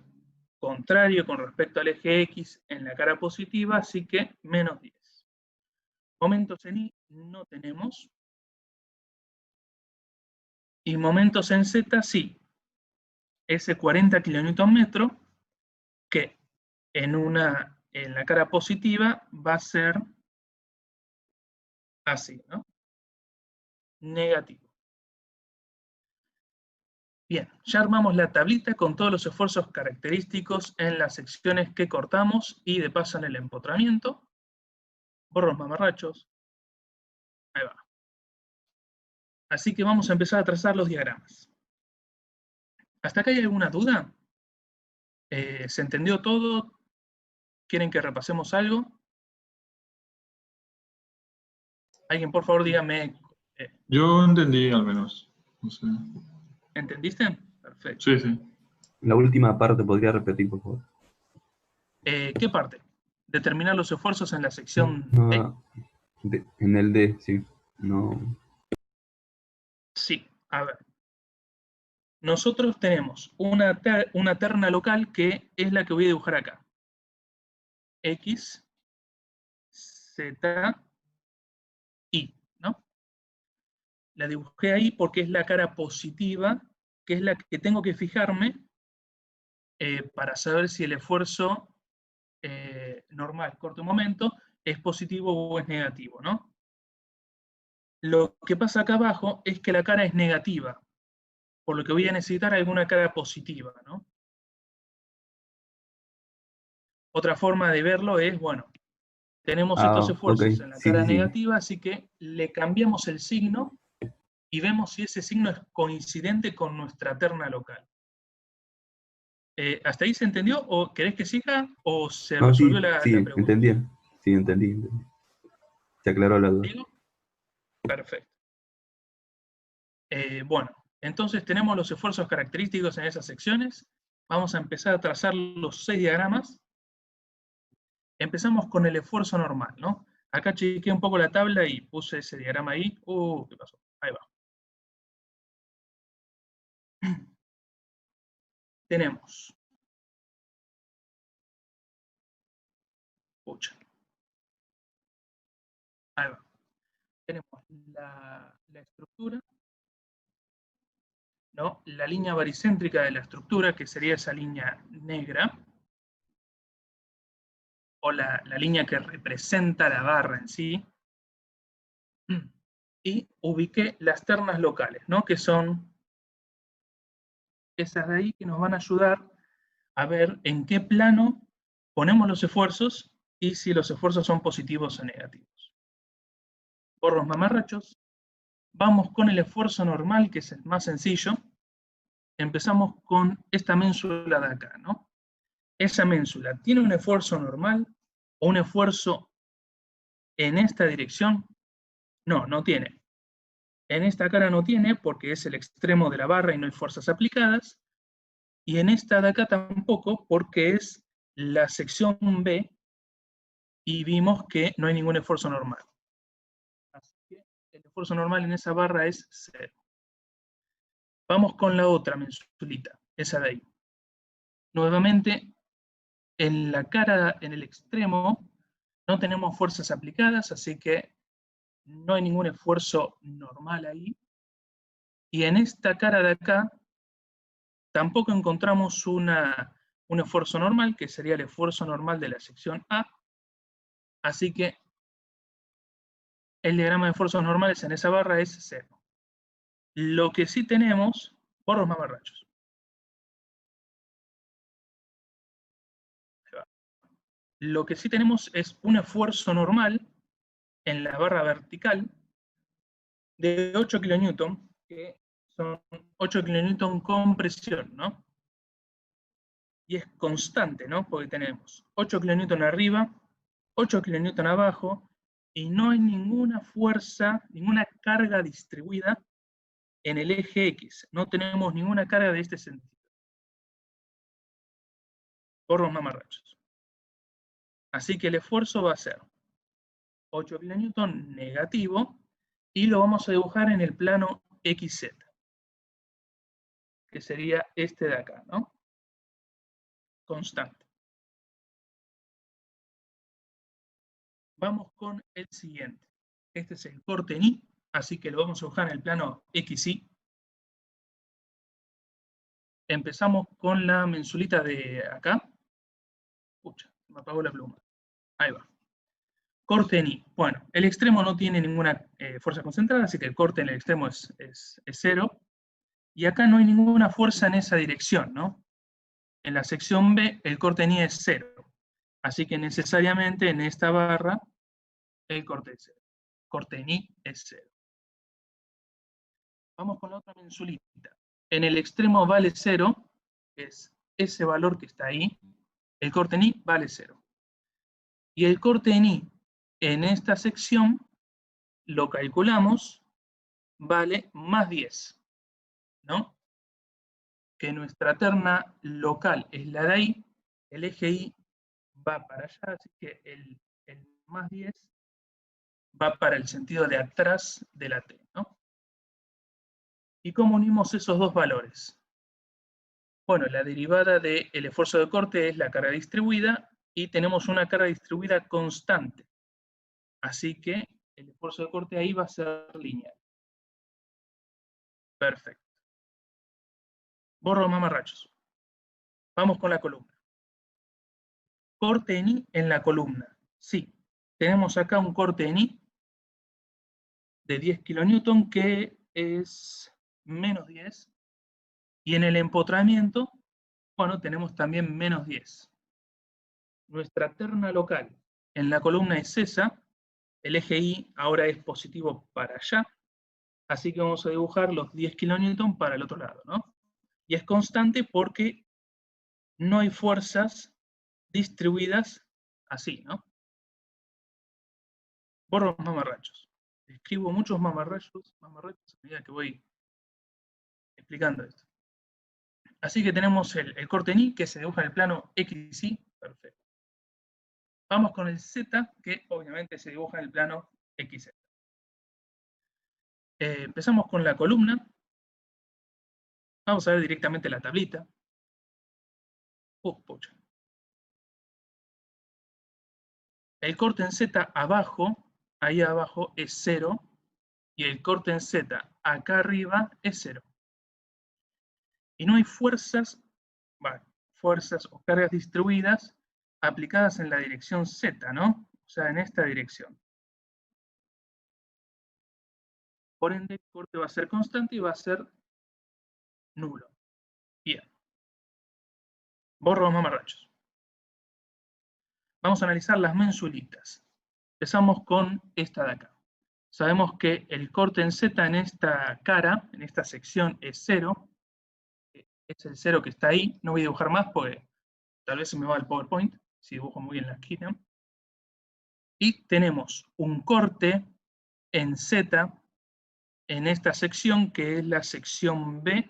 contrario con respecto al eje X en la cara positiva, así que menos 10. Momentos en Y no tenemos. Y momentos en Z sí. Ese 40 kN, que en la cara positiva va a ser así, ¿no? Negativo. Bien, ya armamos la tablita con todos los esfuerzos característicos en las secciones que cortamos y de paso en el empotramiento. Borro los mamarrachos. Ahí va. Así que vamos a empezar a trazar los diagramas. ¿Hasta acá hay alguna duda? ¿Se entendió todo? ¿Quieren que repasemos algo? Alguien, por favor, dígame. Yo entendí, al menos. No sé. ¿Entendiste? Perfecto. Sí, sí. La última parte podría repetir, por favor. ¿Qué parte? Determinar los esfuerzos en la sección D. En el D, sí. No. Sí, a ver. Nosotros tenemos una terna local que es la que voy a dibujar acá. X, Z, Y, ¿no? La dibujé ahí porque es la cara positiva, que es la que tengo que fijarme para saber si el esfuerzo normal, corto momento, es positivo o es negativo, ¿no? Lo que pasa acá abajo es que la cara es negativa, por lo que voy a necesitar alguna cara positiva, ¿no? Otra forma de verlo es, bueno, tenemos estos esfuerzos en la cara negativa, así que le cambiamos el signo y vemos si ese signo es coincidente con nuestra terna local. ¿Hasta ahí se entendió? ¿O querés que siga? ¿O se resolvió la pregunta? Entendí. Sí, entendí. Se aclaró la duda. Perfecto. Bueno, entonces tenemos los esfuerzos característicos en esas secciones. Vamos a empezar a trazar los 6 diagramas. Empezamos con el esfuerzo normal, ¿no? Acá chequeé un poco la tabla y puse ese diagrama ahí. ¿Qué pasó? Ahí va. Tenemos. Ahí va. Tenemos la estructura, ¿no? La línea baricéntrica de la estructura, que sería esa línea negra, o la línea que representa la barra en sí, y ubiqué las ternas locales, ¿no? Que son esas de ahí que nos van a ayudar a ver en qué plano ponemos los esfuerzos y si los esfuerzos son positivos o negativos. Por los mamarrachos, vamos con el esfuerzo normal, que es el más sencillo. Empezamos con esta ménsula de acá, ¿no? Esa ménsula, ¿tiene un esfuerzo normal o un esfuerzo en esta dirección? No, no tiene. En esta cara no tiene porque es el extremo de la barra y no hay fuerzas aplicadas. Y en esta de acá tampoco porque es la sección B y vimos que no hay ningún esfuerzo normal. Así que el esfuerzo normal en esa barra es 0. Vamos con la otra mensulita, esa de ahí. Nuevamente, en la cara, en el extremo, no tenemos fuerzas aplicadas, así que no hay ningún esfuerzo normal ahí. Y en esta cara de acá tampoco encontramos un esfuerzo normal, que sería el esfuerzo normal de la sección A. Así que el diagrama de esfuerzos normales en esa barra es 0. Lo que sí tenemos, por los mamarrachos. Lo que sí tenemos es un esfuerzo normal en la barra vertical de 8 kN, que son 8 kN con presión, ¿no? Y es constante, ¿no? Porque tenemos 8 kN arriba, 8 kN abajo, y no hay ninguna fuerza, ninguna carga distribuida en el eje X. No tenemos ninguna carga de este sentido. Por los mamarrachos. Así que el esfuerzo va a ser 8 kN negativo, y lo vamos a dibujar en el plano XZ, que sería este de acá, ¿no? Constante. Vamos con el siguiente. Este es el corte en Y, así que lo vamos a dibujar en el plano XY. Empezamos con la mensulita de acá. Pucha, me apagó la pluma. Ahí va. Corte en Y. Bueno, el extremo no tiene ninguna fuerza concentrada, así que el corte en el extremo es 0. Y acá no hay ninguna fuerza en esa dirección, ¿no? En la sección B, el corte en Y es 0. Así que necesariamente en esta barra, el corte es 0. Corte en Y es 0. Vamos con la otra mensulita. En el extremo vale 0, que es ese valor que está ahí. El corte en Y vale 0. Y el corte en Y en esta sección lo calculamos, vale más 10, ¿no? Que nuestra terna local es la de ahí, el eje Y va para allá, así que el más 10 va para el sentido de atrás de la T, ¿no? ¿Y cómo unimos esos dos valores? Bueno, la derivada del esfuerzo de corte es la carga distribuida, y tenemos una carga distribuida constante. Así que el esfuerzo de corte ahí va a ser lineal. Perfecto. Borro los mamarrachos. Vamos con la columna. Corte en Y en la columna. Sí, tenemos acá un corte en Y de 10 kN, que es menos 10. Y en el empotramiento, bueno, tenemos también menos 10. Nuestra terna local en la columna es esa. El eje Y ahora es positivo para allá. Así que vamos a dibujar los 10 kN para el otro lado, ¿no? Y es constante porque no hay fuerzas distribuidas así, ¿no? Borro los mamarrachos. Escribo muchos mamarrachos a medida que voy explicando esto. Así que tenemos el corte en Y, que se dibuja en el plano XY. Perfecto. Vamos con el Z, que obviamente se dibuja en el plano XZ. Empezamos con la columna. Vamos a ver directamente la tablita. Pucha. El corte en Z abajo, ahí abajo es 0, y el corte en Z acá arriba es 0. Y no hay fuerzas, bueno, fuerzas o cargas distribuidas aplicadas en la dirección Z, ¿no? O sea, en esta dirección. Por ende, el corte va a ser constante y va a ser nulo. Bien. Borro los mamarrachos. Vamos a analizar las mensulitas. Empezamos con esta de acá. Sabemos que el corte en Z en esta cara, en esta sección, es 0. Es el 0 que está ahí. No voy a dibujar más porque tal vez se me va el PowerPoint, si dibujo muy en la esquina. Y tenemos un corte en Z en esta sección, que es la sección B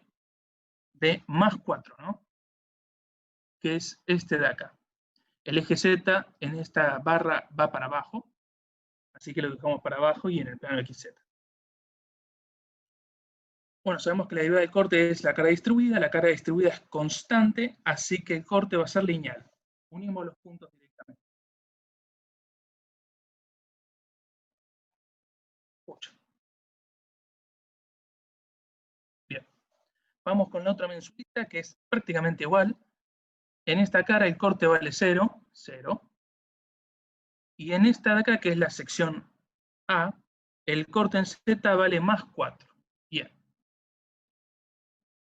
de más 4, ¿no? Que es este de acá. El eje Z en esta barra va para abajo, así que lo dejamos para abajo y en el plano XZ. Bueno, sabemos que la derivada del corte es la carga distribuida es constante, así que el corte va a ser lineal. Unimos los puntos directamente. Vamos con la otra mensulita que es prácticamente igual. En esta cara el corte vale 0, 0. Y en esta de acá, que es la sección A, el corte en Z vale más 4. Bien.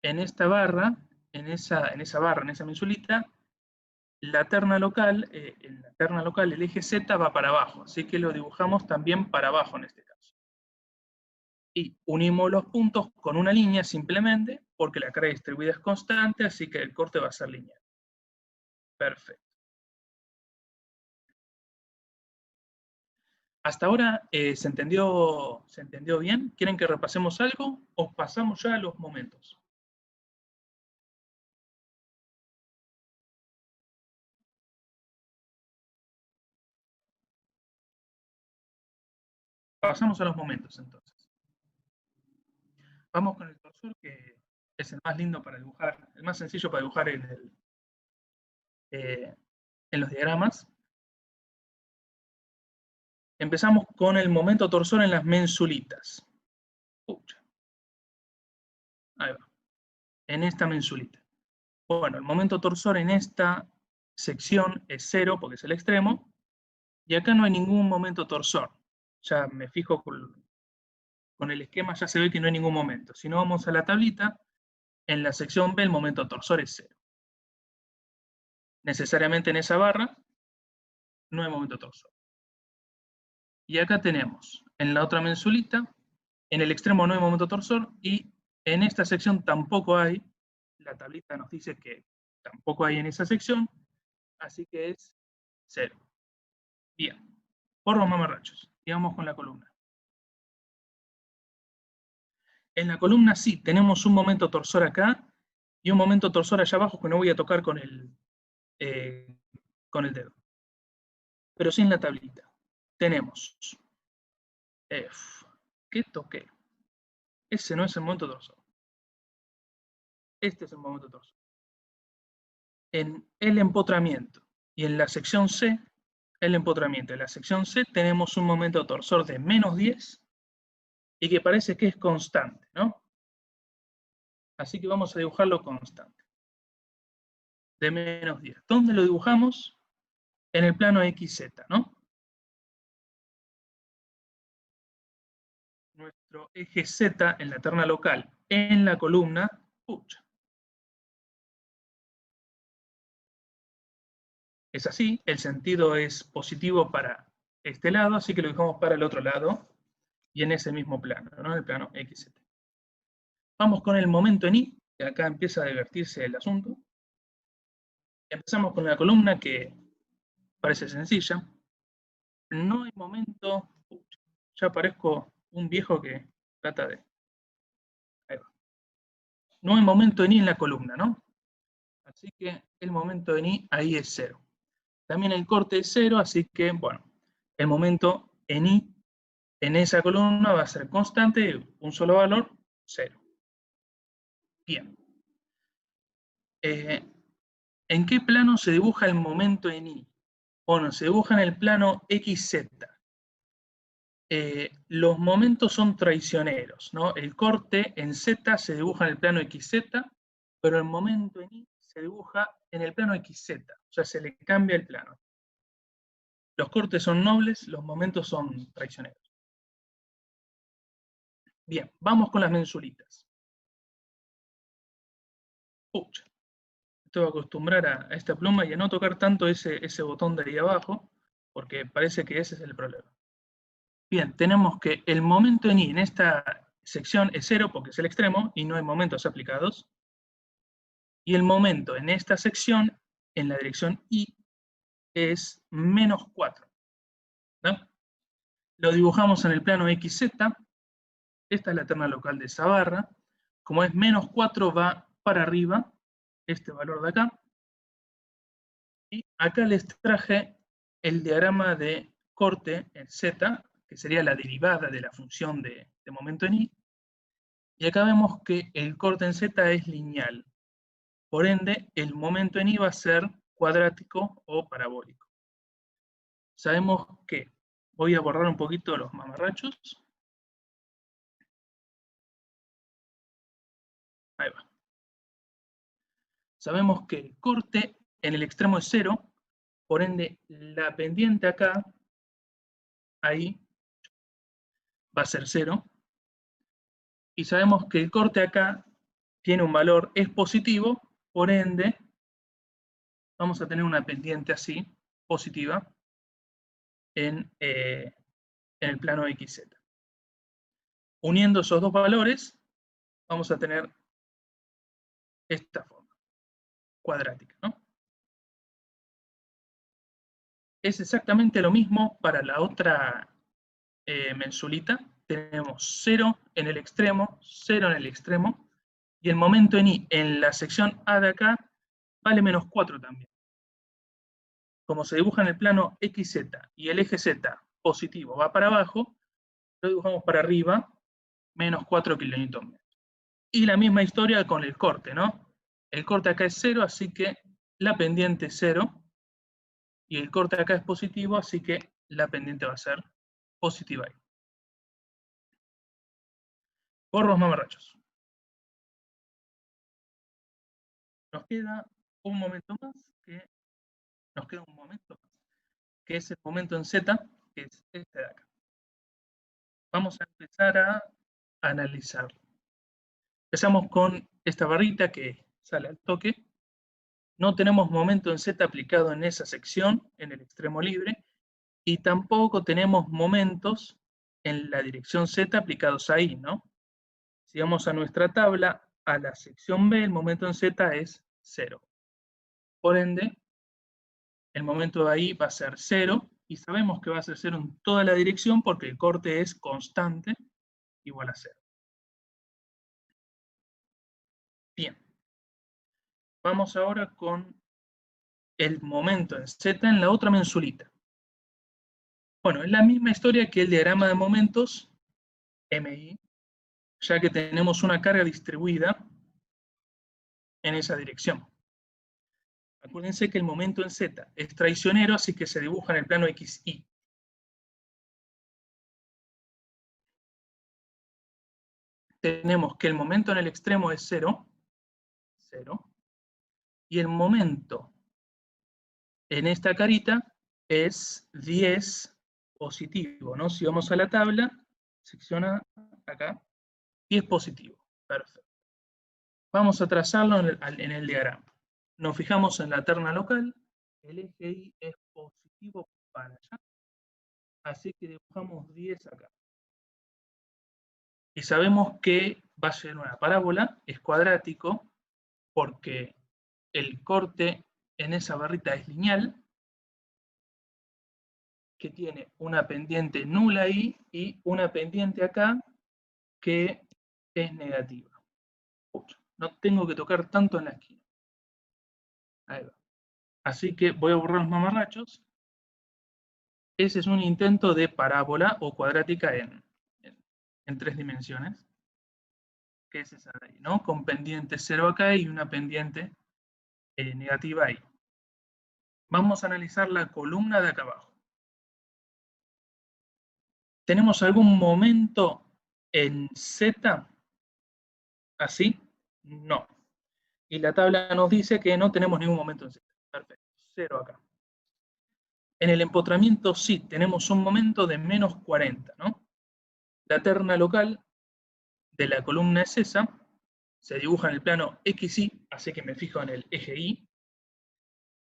En esta barra, en esa mensulita, la terna local, en la terna local el eje Z va para abajo, así que lo dibujamos también para abajo en este caso. Y unimos los puntos con una línea simplemente, porque la carga distribuida es constante, así que el corte va a ser lineal. Perfecto. ¿Hasta ahora se entendió bien? ¿Quieren que repasemos algo o pasamos ya a los momentos? Pasamos a los momentos entonces. Vamos con el torsor, que es el más lindo para dibujar, el más sencillo para dibujar en los diagramas. Empezamos con el momento torsor en las mensulitas. Ahí va. En esta mensulita. Bueno, el momento torsor en esta sección es 0 porque es el extremo. Y acá no hay ningún momento torsor. Ya me fijo con el esquema, ya se ve que no hay ningún momento. Si no vamos a la tablita, en la sección B el momento torsor es 0. Necesariamente en esa barra no hay momento torsor. Y acá tenemos, en la otra mensulita, en el extremo no hay momento torsor, y en esta sección tampoco hay. La tablita nos dice que tampoco hay en esa sección, así que es 0. Bien, por los mamarrachos. Y vamos con la columna. En la columna sí, tenemos un momento torsor acá, y un momento torsor allá abajo que no voy a tocar con el dedo. Pero sí en la tablita. Tenemos ¿qué toqué? Ese no es el momento torsor. Este es el momento torsor. En el empotramiento y en la sección C, el empotramiento. En la sección C tenemos un momento torsor de menos 10 y que parece que es constante, ¿no? Así que vamos a dibujarlo constante. De menos 10. ¿Dónde lo dibujamos? En el plano XZ, ¿no? Nuestro eje Z en la terna local, en la columna, es así, el sentido es positivo para este lado, así que lo dejamos para el otro lado, y en ese mismo plano, ¿no? En el plano XZ. Vamos con el momento en I, que acá empieza a divertirse el asunto. Empezamos con la columna, que parece sencilla. No hay momento, ya parezco un viejo que trata de... Ahí va. No hay momento en I en la columna, ¿no? Así que el momento en I ahí es 0. También el corte es 0, así que, bueno, el momento en I en esa columna va a ser constante, un solo valor, 0. Bien. ¿En qué plano se dibuja el momento en I? Bueno, se dibuja en el plano XZ. Los momentos son traicioneros, ¿no? El corte en Z se dibuja en el plano XZ, pero el momento en I se dibuja en el plano XZ, o sea, se le cambia el plano. Los cortes son nobles, los momentos son traicioneros. Bien, vamos con las mensulitas. Pucha, me tengo que acostumbrar a esta pluma y a no tocar tanto ese botón de ahí abajo, porque parece que ese es el problema. Bien, tenemos que el momento en I en esta sección es 0 porque es el extremo y no hay momentos aplicados. Y el momento en esta sección, en la dirección I, es menos 4. ¿No? Lo dibujamos en el plano XZ. Esta es la terna local de esa barra. Como es menos 4, va para arriba, este valor de acá. Y acá les traje el diagrama de corte en Z, que sería la derivada de la función de momento en I. Y acá vemos que el corte en Z es lineal. Por ende, el momento en I va a ser cuadrático o parabólico. Sabemos que, voy a borrar un poquito los mamarrachos. Ahí va. Sabemos que el corte en el extremo es 0, por ende la pendiente acá, ahí, va a ser 0. Y sabemos que el corte acá tiene un valor, es positivo, por ende vamos a tener una pendiente así, positiva, en el plano XZ. Uniendo esos dos valores, vamos a tener esta forma, cuadrática, ¿no? Es exactamente lo mismo para la otra mensulita. Tenemos 0 en el extremo, 0 en el extremo, y el momento en I en la sección A de acá vale menos 4 también. Como se dibuja en el plano XZ y el eje Z positivo va para abajo, lo dibujamos para arriba, menos 4 kN. Y la misma historia con el corte, ¿no? El corte acá es 0, así que la pendiente es 0, y el corte acá es positivo, así que la pendiente va a ser positiva ahí. Por los mamarrachos. Nos queda un momento más, que es el momento en Z, que es este de acá. Vamos a empezar a analizarlo. Empezamos con esta barrita que sale al toque. No tenemos momento en Z aplicado en esa sección, en el extremo libre, y tampoco tenemos momentos en la dirección Z aplicados ahí, ¿no? Si vamos a nuestra tabla, a la sección B, el momento en Z es 0. Por ende, el momento de ahí va a ser 0, y sabemos que va a ser 0 en toda la dirección porque el corte es constante, igual a 0. Bien. Vamos ahora con el momento en Z en la otra mensulita. Bueno, es la misma historia que el diagrama de momentos, MI, ya que tenemos una carga distribuida en esa dirección. Acuérdense que el momento en Z es traicionero, así que se dibuja en el plano XY. Tenemos que el momento en el extremo es 0, 0, y el momento en esta carita es 10 positivo, ¿no? Si vamos a la tabla, sección A, acá, 10 positivo. Perfecto. Vamos a trazarlo en el diagrama. Nos fijamos en la terna local, el eje Y es positivo para allá, así que dibujamos 10 acá. Y sabemos que va a ser una parábola, es cuadrático, porque el corte en esa barrita es lineal, que tiene una pendiente nula ahí y una pendiente acá que es negativa. No tengo que tocar tanto en la esquina. Ahí va. Así que voy a borrar los mamarrachos. Ese es un intento de parábola o cuadrática en 3 dimensiones, que es esa de ahí, ¿no? Con pendiente 0 acá y una pendiente negativa ahí. Vamos a analizar la columna de acá abajo. ¿Tenemos algún momento en Z así? No. Y la tabla nos dice que no tenemos ningún momento en Z. Perfecto, 0 acá. En el empotramiento sí, tenemos un momento de menos 40, ¿no? La terna local de la columna es esa, se dibuja en el plano XY, así que me fijo en el eje Y.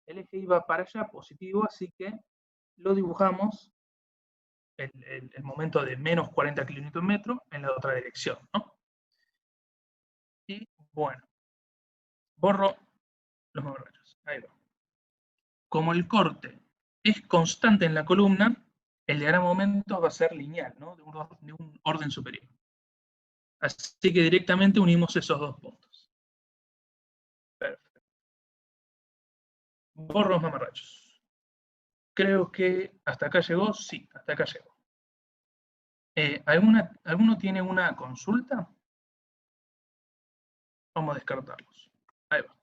El eje Y va para allá, positivo, así que lo dibujamos el momento de menos 40 kN en la otra dirección, ¿no? Y bueno, borro los mamarrachos. Ahí va. Como el corte es constante en la columna, el diagrama de momentos va a ser lineal, ¿no? De un orden superior. Así que directamente unimos esos dos puntos. Perfecto. Borro los mamarrachos. Creo que hasta acá llegó. Sí, hasta acá llegó. ¿Alguno tiene una consulta? Vamos a descartarlos. Ahí va.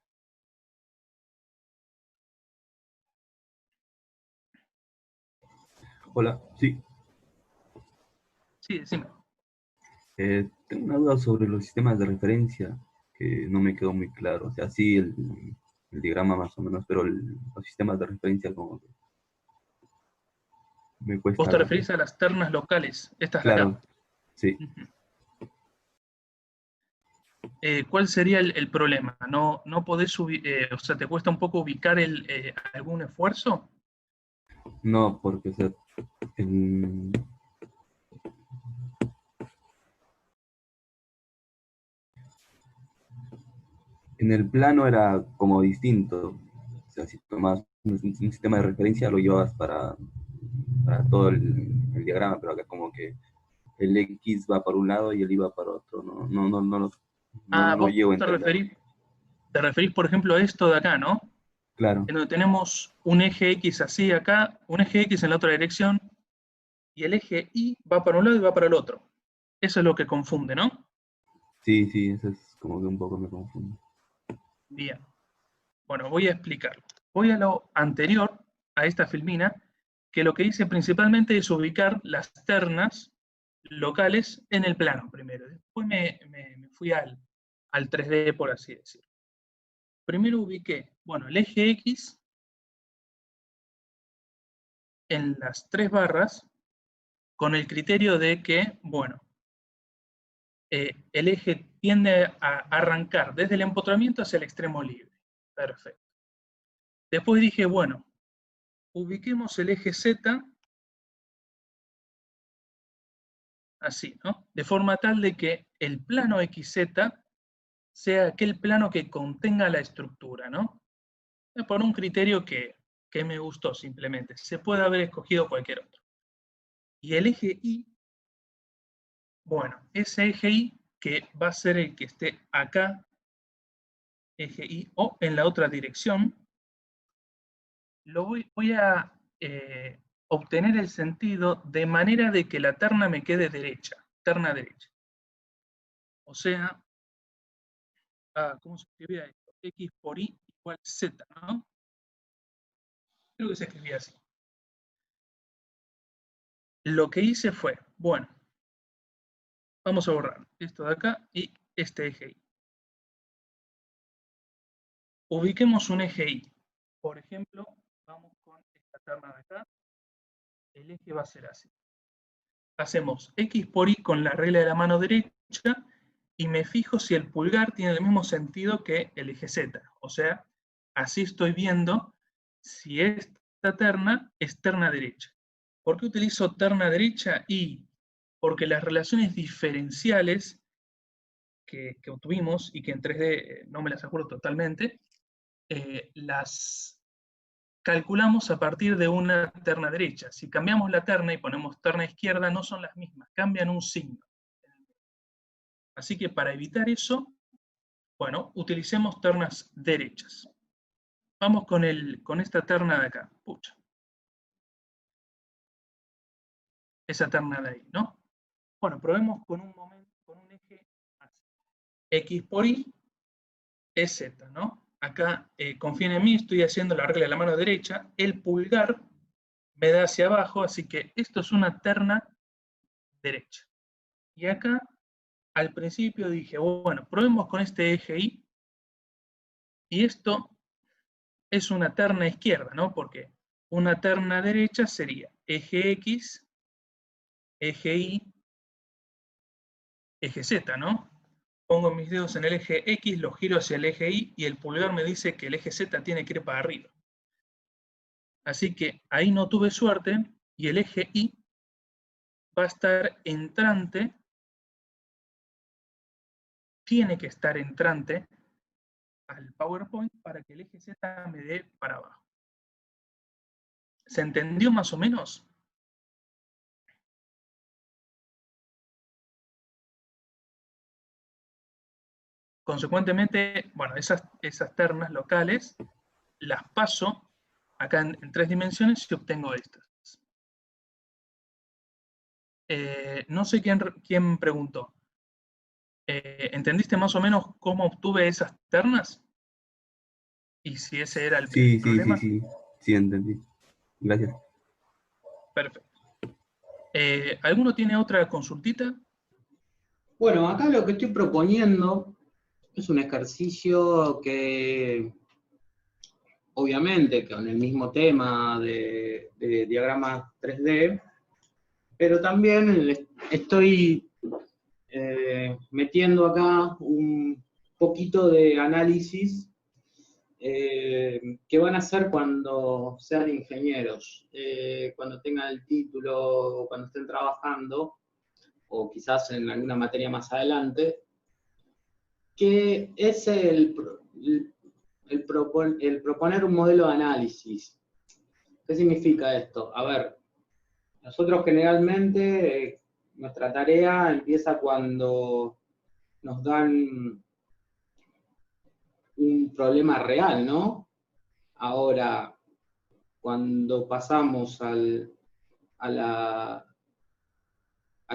Hola, sí. Sí, decime. Tengo una duda sobre los sistemas de referencia que no me quedó muy claro. O sea, sí, el diagrama más o menos, pero los sistemas de referencia como que me Vos cuesta te algo. referís a las ternas locales, estas de acá. Claro, sí. Ujú. ¿Cuál sería el problema? ¿No podés o sea, te cuesta un poco ubicar algún esfuerzo? No, porque, o sea, en, en el plano era como distinto. O sea, si tomas un sistema de referencia, lo llevas para todo el diagrama, pero acá como que el X va para un lado y el Y va para otro. No lo Vos llevo a entender. te referís, por ejemplo, a esto de acá, ¿no? Claro, En donde tenemos un eje X así acá, un eje X en la otra dirección, y el eje Y va para un lado y va para el otro. Eso es lo que confunde, ¿no? sí, eso es como que un poco me confunde. Bien. Bueno, voy a explicarlo. Voy a lo anterior, a esta filmina, que lo que hice principalmente es ubicar las ternas locales en el plano primero. Después me fui al 3D, por así decirlo. Primero ubiqué, bueno, el eje X en las 3 barras con el criterio de que, bueno, el eje tiende a arrancar desde el empotramiento hacia el extremo libre. Perfecto. Después dije, bueno, ubiquemos el eje Z así, ¿no? De forma tal de que el plano XZ sea aquel plano que contenga la estructura, ¿no? Por un criterio que me gustó simplemente. Se puede haber escogido cualquier otro. Y el eje Y, bueno, ese eje Y que va a ser el que esté acá, eje Y, o en la otra dirección, voy a obtener el sentido de manera de que la terna me quede derecha, terna derecha. O sea, ¿cómo se escribía esto? X por Y igual Z, ¿no? Creo que se escribía así. Lo que hice fue, bueno, vamos a borrar esto de acá y este eje Y. Ubiquemos un eje Y. Por ejemplo, vamos con esta terna de acá. El eje va a ser así. Hacemos X por Y con la regla de la mano derecha y me fijo si el pulgar tiene el mismo sentido que el eje Z. O sea, así estoy viendo si esta terna es terna derecha. ¿Por qué utilizo terna derecha? Y porque las relaciones diferenciales que obtuvimos y que en 3D no me las acuerdo totalmente, las calculamos a partir de una terna derecha. Si cambiamos la terna y ponemos terna izquierda, no son las mismas, cambian un signo. Así que para evitar eso, bueno, utilicemos ternas derechas. Vamos con esta terna de acá. Pucha. Esa terna de ahí, ¿no? Bueno, probemos con un eje así. X por Y es Z, ¿no? Acá, confíen en mí, estoy haciendo la regla de la mano derecha. El pulgar me da hacia abajo, así que esto es una terna derecha. Y acá, al principio dije, bueno, probemos con este eje Y. Y esto es una terna izquierda, ¿no? Porque una terna derecha sería eje X, eje Y, eje Z, ¿no? Pongo mis dedos en el eje X, los giro hacia el eje Y y el pulgar me dice que el eje Z tiene que ir para arriba. Así que ahí no tuve suerte y el eje Y va a estar entrante, tiene que estar entrante al PowerPoint para que el eje Z me dé para abajo. ¿Se entendió más o menos? Consecuentemente, bueno, esas ternas locales las paso acá en 3 dimensiones y obtengo estas. No sé quién preguntó. ¿Entendiste más o menos cómo obtuve esas ternas? Y si ese era el problema. Sí, entendí. Gracias. Perfecto. ¿Alguno tiene otra consultita? Bueno, acá lo que estoy proponiendo es un ejercicio que obviamente con el mismo tema de diagramas 3D, pero también estoy metiendo acá un poquito de análisis que van a hacer cuando sean ingenieros, cuando tengan el título, o cuando estén trabajando, o quizás en alguna materia más adelante, que es el proponer un modelo de análisis. ¿Qué significa esto? A ver, nosotros generalmente nuestra tarea empieza cuando nos dan un problema real, ¿no? Ahora, cuando pasamos a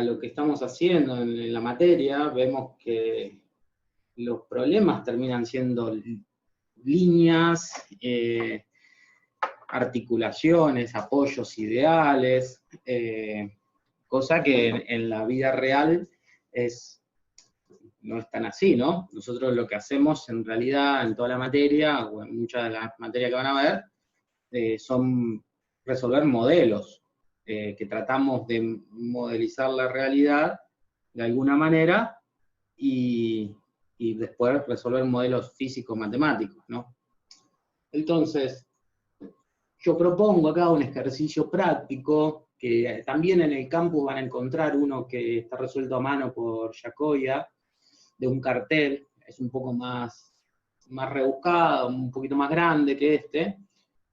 lo que estamos haciendo en la materia, vemos que los problemas terminan siendo líneas, articulaciones, apoyos ideales, cosa que en la vida real no es tan así, ¿no? Nosotros lo que hacemos en realidad en toda la materia, o en muchas de las materias que van a ver, son resolver modelos, que tratamos de modelizar la realidad de alguna manera y después resolver modelos físico-matemáticos, ¿no? Entonces, yo propongo acá un ejercicio práctico, que también en el campus van a encontrar uno que está resuelto a mano por Yacoya, de un cartel, es un poco más rebuscado, un poquito más grande que este,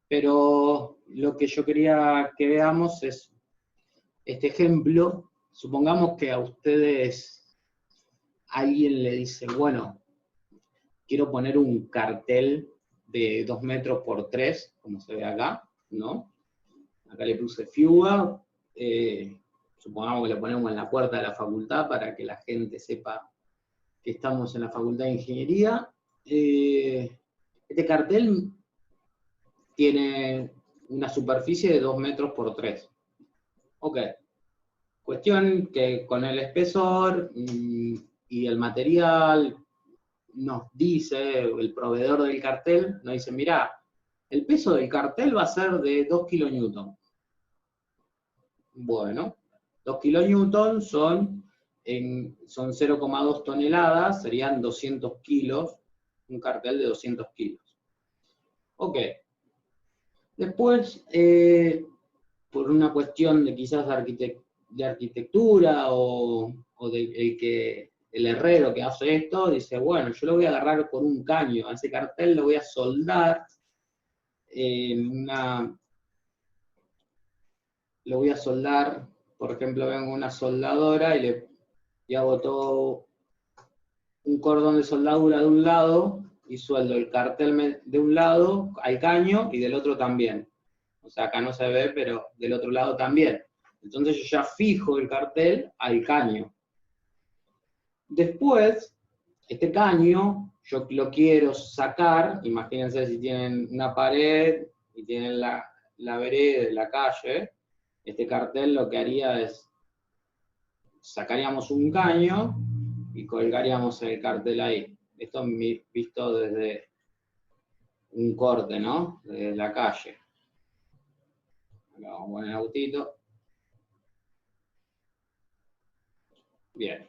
pero lo que yo quería que veamos es este ejemplo. Supongamos que a ustedes alguien le dice, bueno, quiero poner un cartel de 2 metros por 3, como se ve acá, ¿no? Acá le puse FIUA, supongamos que lo ponemos en la puerta de la facultad para que la gente sepa que estamos en la Facultad de Ingeniería. Este cartel tiene una superficie de 2 metros por 3. Ok. Cuestión que con el espesor y el material nos dice, el proveedor del cartel nos dice, mirá, el peso del cartel va a ser de 2 kilonewton. Bueno, 2 kilonewton son 0,2 toneladas, serían 200 kilos, un cartel de 200 kilos. Ok. Después, por una cuestión de quizás de arquitectura o de el herrero que hace esto, dice, bueno, yo lo voy a agarrar por un caño, a ese cartel lo voy a soldar lo voy a soldar, por ejemplo, vengo una soldadora y hago todo un cordón de soldadura de un lado y sueldo el cartel de un lado al caño y del otro también. O sea, acá no se ve, pero del otro lado también. Entonces yo ya fijo el cartel al caño. Después, este caño, yo lo quiero sacar, imagínense si tienen una pared y tienen la vereda de la calle, este cartel lo que haría es, sacaríamos un caño y colgaríamos el cartel ahí. Esto visto desde un corte, ¿no? Desde la calle. Acá vamos a poner el autito. Bien.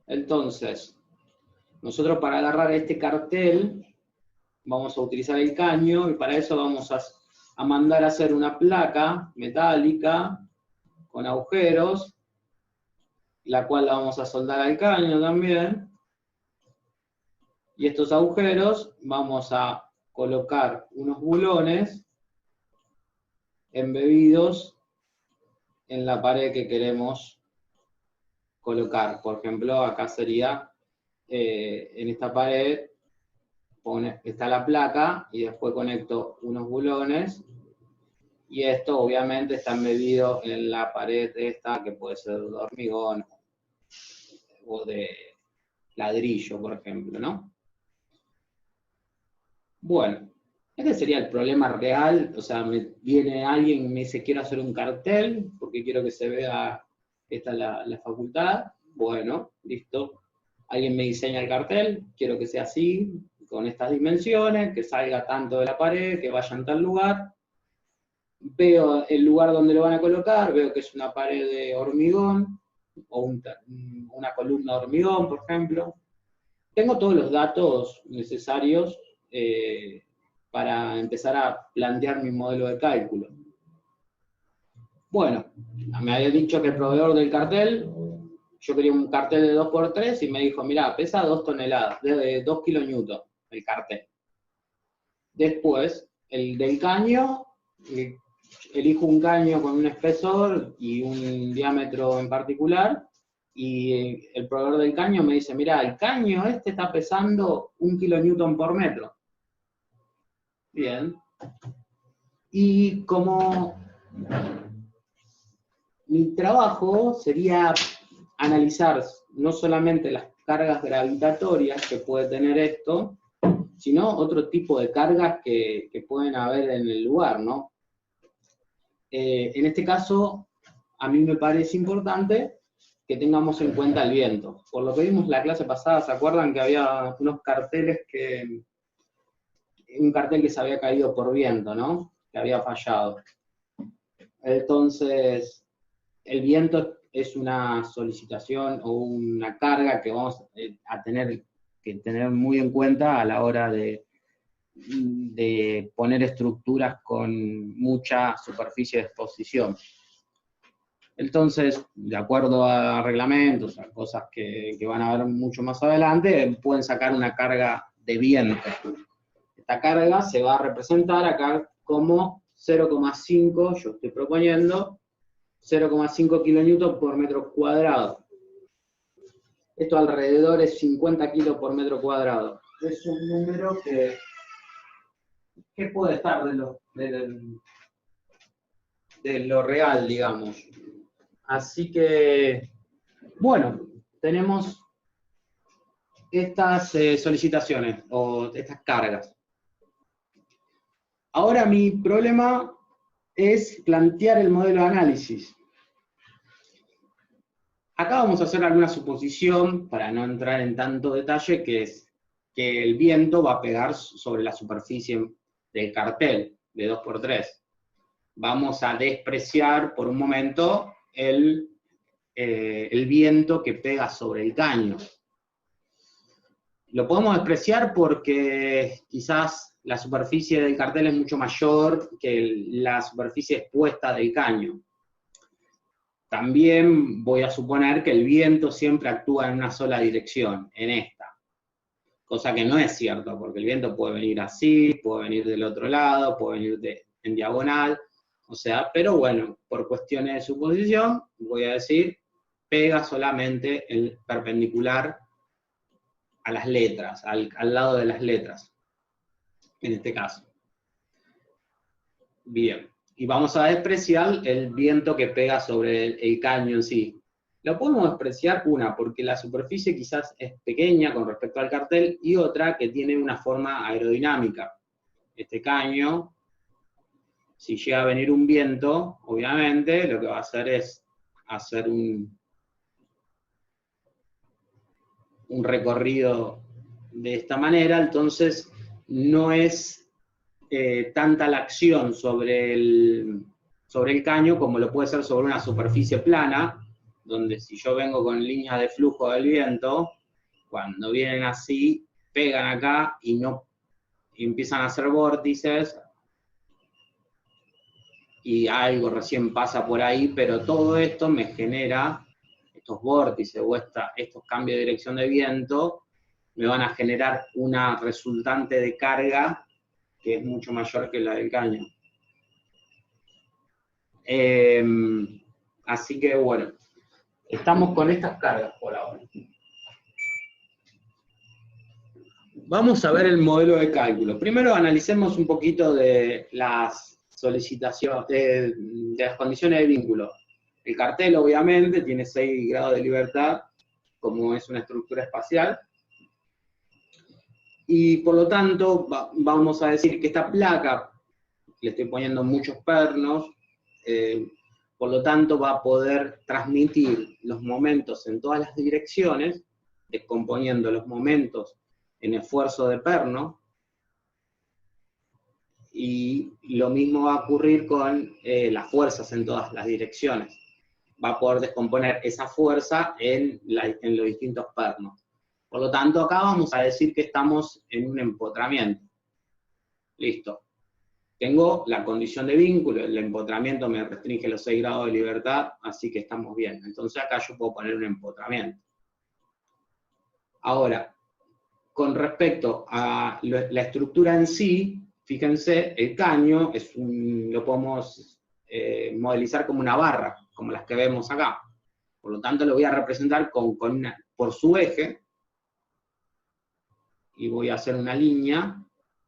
Entonces, nosotros para agarrar este cartel vamos a utilizar el caño y para eso vamos a mandar a hacer una placa metálica con agujeros, la cual la vamos a soldar al caño también. Y estos agujeros vamos a colocar unos bulones embebidos en la pared que queremos colocar. Por ejemplo, acá sería, en esta pared está la placa y después conecto unos bulones y esto obviamente está embebido en la pared esta que puede ser de hormigón o de ladrillo, por ejemplo, ¿no? Bueno, este sería el problema real. O sea, viene alguien y me dice, quiero hacer un cartel, porque quiero que se vea, esta es la facultad. Bueno, listo. Alguien me diseña el cartel, quiero que sea así, con estas dimensiones, que salga tanto de la pared, que vaya en tal lugar. Veo el lugar donde lo van a colocar, veo que es una pared de hormigón, o una columna de hormigón, por ejemplo. Tengo todos los datos necesarios para empezar a plantear mi modelo de cálculo. Bueno, me había dicho que el proveedor del cartel, yo quería un cartel de 2x3 y me dijo, mirá, pesa 2 toneladas, de 2 kilonewton el cartel. Después, el del caño, elijo un caño con un espesor y un diámetro en particular, y el proveedor del caño me dice, mirá, el caño este está pesando 1 kilonewton por metro. Bien. Y como mi trabajo sería analizar no solamente las cargas gravitatorias que puede tener esto, sino otro tipo de cargas que pueden haber en el lugar, ¿no? En este caso, a mí me parece importante que tengamos en cuenta el viento. Por lo que vimos la clase pasada, ¿se acuerdan que había unos carteles un cartel que se había caído por viento, ¿no? Que había fallado. Entonces, el viento es una solicitación o una carga que vamos a tener que tener muy en cuenta a la hora de poner estructuras con mucha superficie de exposición. Entonces, de acuerdo a reglamentos, a cosas que van a ver mucho más adelante, pueden sacar una carga de viento. Esta carga se va a representar acá como 0,5, yo estoy proponiendo, 0,5 kilonewton por metro cuadrado. Esto alrededor es 50 kilos por metro cuadrado. Es un número que puede estar de lo real, digamos. Así que, bueno, tenemos estas solicitaciones, o estas cargas. Ahora mi problema es plantear el modelo de análisis. Acá vamos a hacer alguna suposición, para no entrar en tanto detalle, que es que el viento va a pegar sobre la superficie del cartel, de 2x3. Vamos a despreciar por un momento el viento que pega sobre el caño. Lo podemos despreciar porque quizás la superficie del cartel es mucho mayor que la superficie expuesta del caño. También voy a suponer que el viento siempre actúa en una sola dirección, en esta. Cosa que no es cierto, porque el viento puede venir así, puede venir del otro lado, puede venir en diagonal. O sea, pero bueno, por cuestiones de suposición, voy a decir, pega solamente el perpendicular a las letras, al lado de las letras, en este caso. Bien, y vamos a despreciar el viento que pega sobre el caño en sí. Lo podemos despreciar, porque la superficie quizás es pequeña con respecto al cartel, y otra que tiene una forma aerodinámica. Este caño, si llega a venir un viento, obviamente, lo que va a hacer es hacer un recorrido de esta manera, entonces no es tanta la acción sobre el caño como lo puede ser sobre una superficie plana, donde si yo vengo con líneas de flujo del viento, cuando vienen así, pegan acá y empiezan a hacer vórtices, y algo recién pasa por ahí, pero todo esto me genera, estos vórtices o estos cambios de dirección de viento, me van a generar una resultante de carga que es mucho mayor que la del caño. Así que bueno, estamos con estas cargas por ahora. Vamos a ver el modelo de cálculo. Primero analicemos un poquito de las solicitaciones, de las condiciones de vínculo. El cartel obviamente tiene 6 grados de libertad, como es una estructura espacial, y por lo tanto vamos a decir que esta placa, le estoy poniendo muchos pernos, por lo tanto va a poder transmitir los momentos en todas las direcciones, descomponiendo los momentos en esfuerzo de perno, y lo mismo va a ocurrir con las fuerzas en todas las direcciones. Va a poder descomponer esa fuerza en los distintos pernos. Por lo tanto, acá vamos a decir que estamos en un empotramiento. Listo. Tengo la condición de vínculo, el empotramiento me restringe los 6 grados de libertad, así que estamos bien. Entonces acá yo puedo poner un empotramiento. Ahora, con respecto a la estructura en sí, fíjense, el caño lo podemos modelizar como una barra, como las que vemos acá. Por lo tanto, lo voy a representar por su eje, y voy a hacer una línea,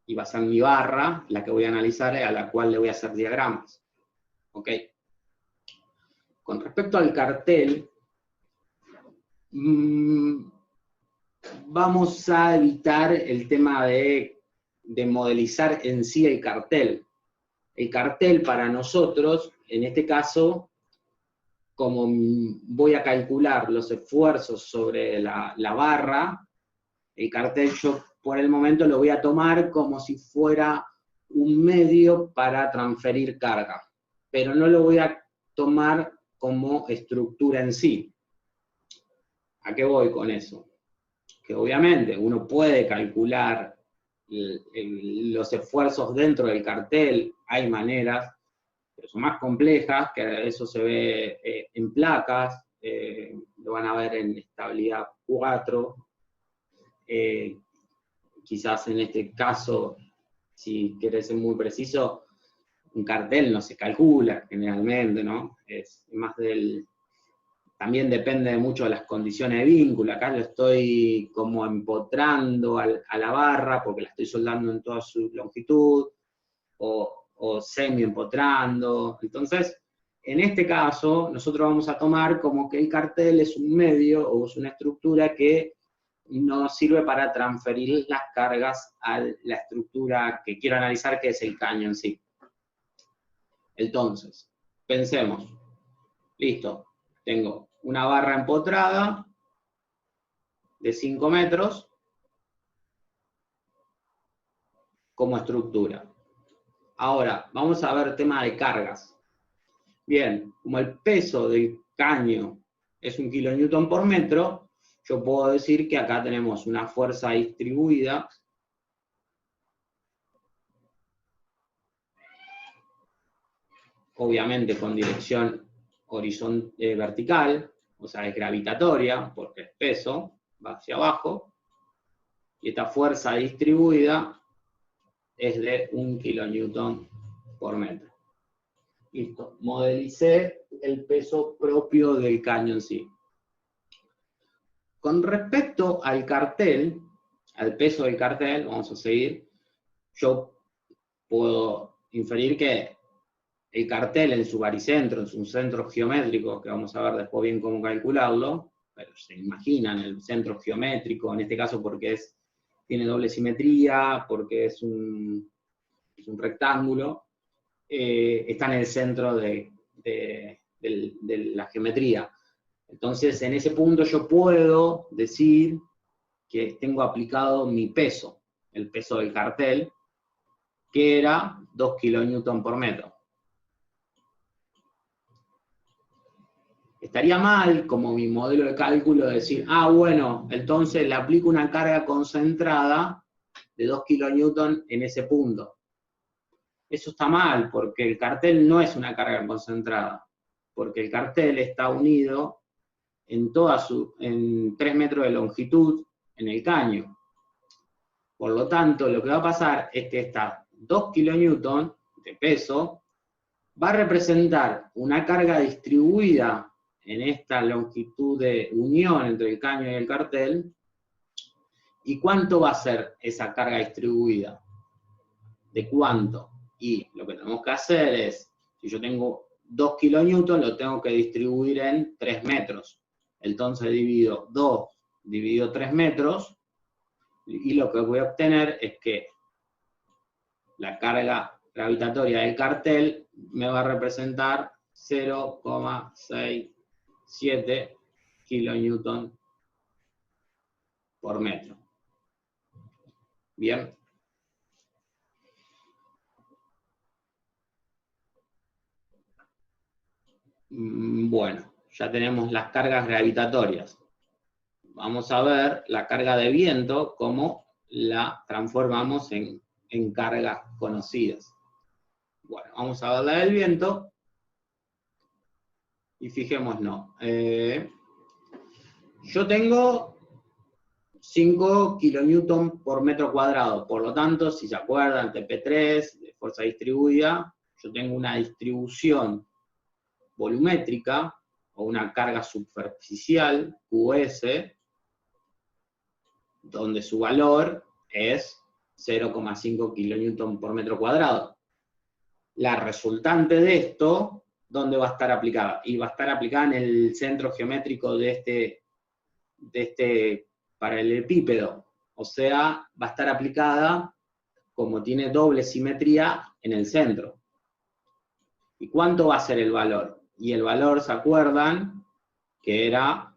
y va a ser mi barra, la que voy a analizar, a la cual le voy a hacer diagramas. ¿Ok? Con respecto al cartel, vamos a evitar el tema de modelizar en sí el cartel. El cartel para nosotros, en este caso, como voy a calcular los esfuerzos sobre la barra, el cartel yo por el momento lo voy a tomar como si fuera un medio para transferir carga, pero no lo voy a tomar como estructura en sí. ¿A qué voy con eso? Que obviamente uno puede calcular los esfuerzos dentro del cartel, hay maneras, pero son más complejas, que eso se ve en placas, lo van a ver en estabilidad 4, quizás en este caso, si querés ser muy preciso, un cartel no se calcula generalmente, ¿no? Es más también depende mucho de las condiciones de vínculo. Acá lo estoy como empotrando a la barra porque la estoy soldando en toda su longitud, o semi-empotrando. Entonces, en este caso, nosotros vamos a tomar como que el cartel es un medio o es una estructura que nos sirve para transferir las cargas a la estructura que quiero analizar, que es el caño en sí. Entonces, pensemos, listo, tengo una barra empotrada de 5 metros como estructura. Ahora, vamos a ver tema de cargas. Bien, como el peso del caño es 1 kilonewton por metro, yo puedo decir que acá tenemos una fuerza distribuida obviamente con dirección vertical, o sea, es gravitatoria, porque es peso, va hacia abajo, y esta fuerza distribuida es de 1 kilonewton por metro. Listo, modelicé el peso propio del caño en sí. Con respecto al cartel, al peso del cartel, vamos a seguir, yo puedo inferir que el cartel en su baricentro, en su centro geométrico, que vamos a ver después bien cómo calcularlo, pero se imaginan el centro geométrico, en este caso porque tiene doble simetría, porque es un rectángulo, está en el centro de la geometría. Entonces, en ese punto yo puedo decir que tengo aplicado mi peso, el peso del cartel, que era 2 kilonewton por metro. Estaría mal, como mi modelo de cálculo, decir, bueno, entonces le aplico una carga concentrada de 2 kilonewton en ese punto. Eso está mal, porque el cartel no es una carga concentrada, porque el cartel está unido en 3 metros de longitud en el caño. Por lo tanto, lo que va a pasar es que estas 2 kilonewton de peso va a representar una carga distribuida en esta longitud de unión entre el caño y el cartel. ¿Y cuánto va a ser esa carga distribuida? ¿De cuánto? Y lo que tenemos que hacer es, si yo tengo 2 kilonewton, lo tengo que distribuir en 3 metros. Entonces divido 2 dividido 3 metros, y lo que voy a obtener es que la carga gravitatoria del cartel me va a representar 0,67 kilonewton por metro. Bien. Bueno, ya tenemos las cargas gravitatorias. Vamos a ver la carga de viento, cómo la transformamos en cargas conocidas. Bueno, vamos a ver la del viento. Y fijémonos. Yo tengo 5 kilonewton por metro cuadrado. Por lo tanto, si se acuerdan, TP3, de fuerza distribuida, yo tengo una distribución volumétrica, o una carga superficial, QS, donde su valor es 0,5 kilonewton por metro cuadrado. La resultante de esto, ¿dónde va a estar aplicada? Y va a estar aplicada en el centro geométrico de este paralelepípedo. O sea, va a estar aplicada, como tiene doble simetría, en el centro. ¿Y cuánto va a ser el valor? Y el valor, ¿se acuerdan? Que era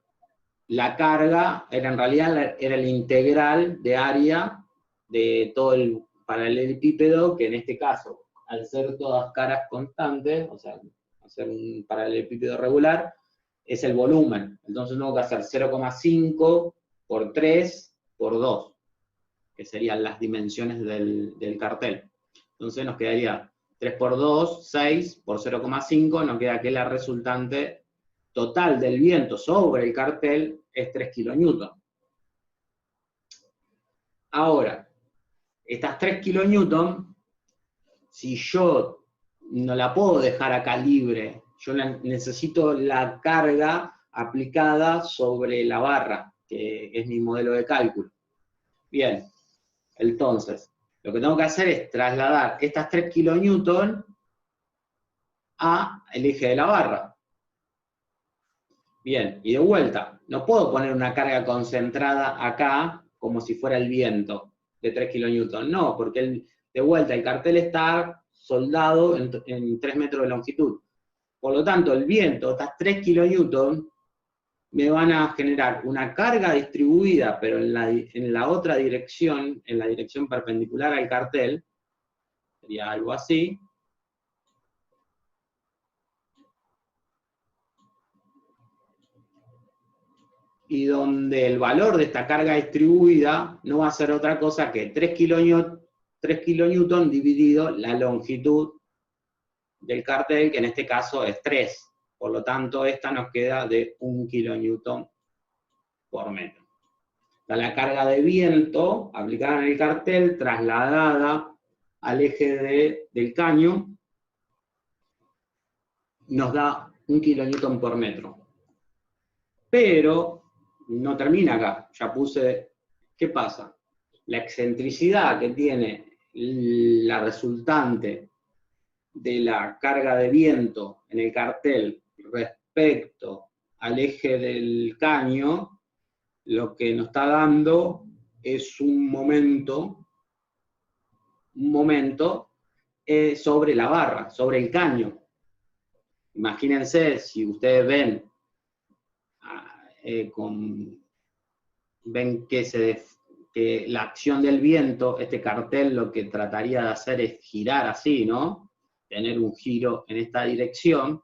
la carga, en realidad era el integral de área de todo el paralelepípedo, que en este caso, al ser todas caras constantes, o sea, hacer un paralelepípedo regular, es el volumen. Entonces tengo que hacer 0,5 por 3 por 2, que serían las dimensiones del cartel. Entonces nos quedaría 3 por 2, 6, por 0,5, nos queda que la resultante total del viento sobre el cartel es 3 kilonewton. Ahora, estas 3 kilonewton, si yo no la puedo dejar acá libre, yo necesito la carga aplicada sobre la barra, que es mi modelo de cálculo. Bien, entonces, lo que tengo que hacer es trasladar estas 3 kilonewton al eje de la barra. Bien, y de vuelta, no puedo poner una carga concentrada acá como si fuera el viento de 3 kilonewton. No, porque de vuelta el cartel está soldado en 3 metros de longitud. Por lo tanto, el viento, estas 3 kilonewton, me van a generar una carga distribuida, pero en la otra dirección, en la dirección perpendicular al cartel, sería algo así. Y donde el valor de esta carga distribuida no va a ser otra cosa que 3 kilonewton dividido la longitud del cartel, que en este caso es 3. Por lo tanto, esta nos queda de 1 kilonewton por metro. La carga de viento aplicada en el cartel, trasladada al eje del caño, nos da 1 kilonewton por metro. Pero no termina acá, ya puse, ¿qué pasa? La excentricidad que tiene la resultante de la carga de viento en el cartel respecto al eje del caño, lo que nos está dando es un momento sobre la barra, sobre el caño. Imagínense, si ustedes ven que la acción del viento, este cartel lo que trataría de hacer es girar así, ¿no? Tener un giro en esta dirección,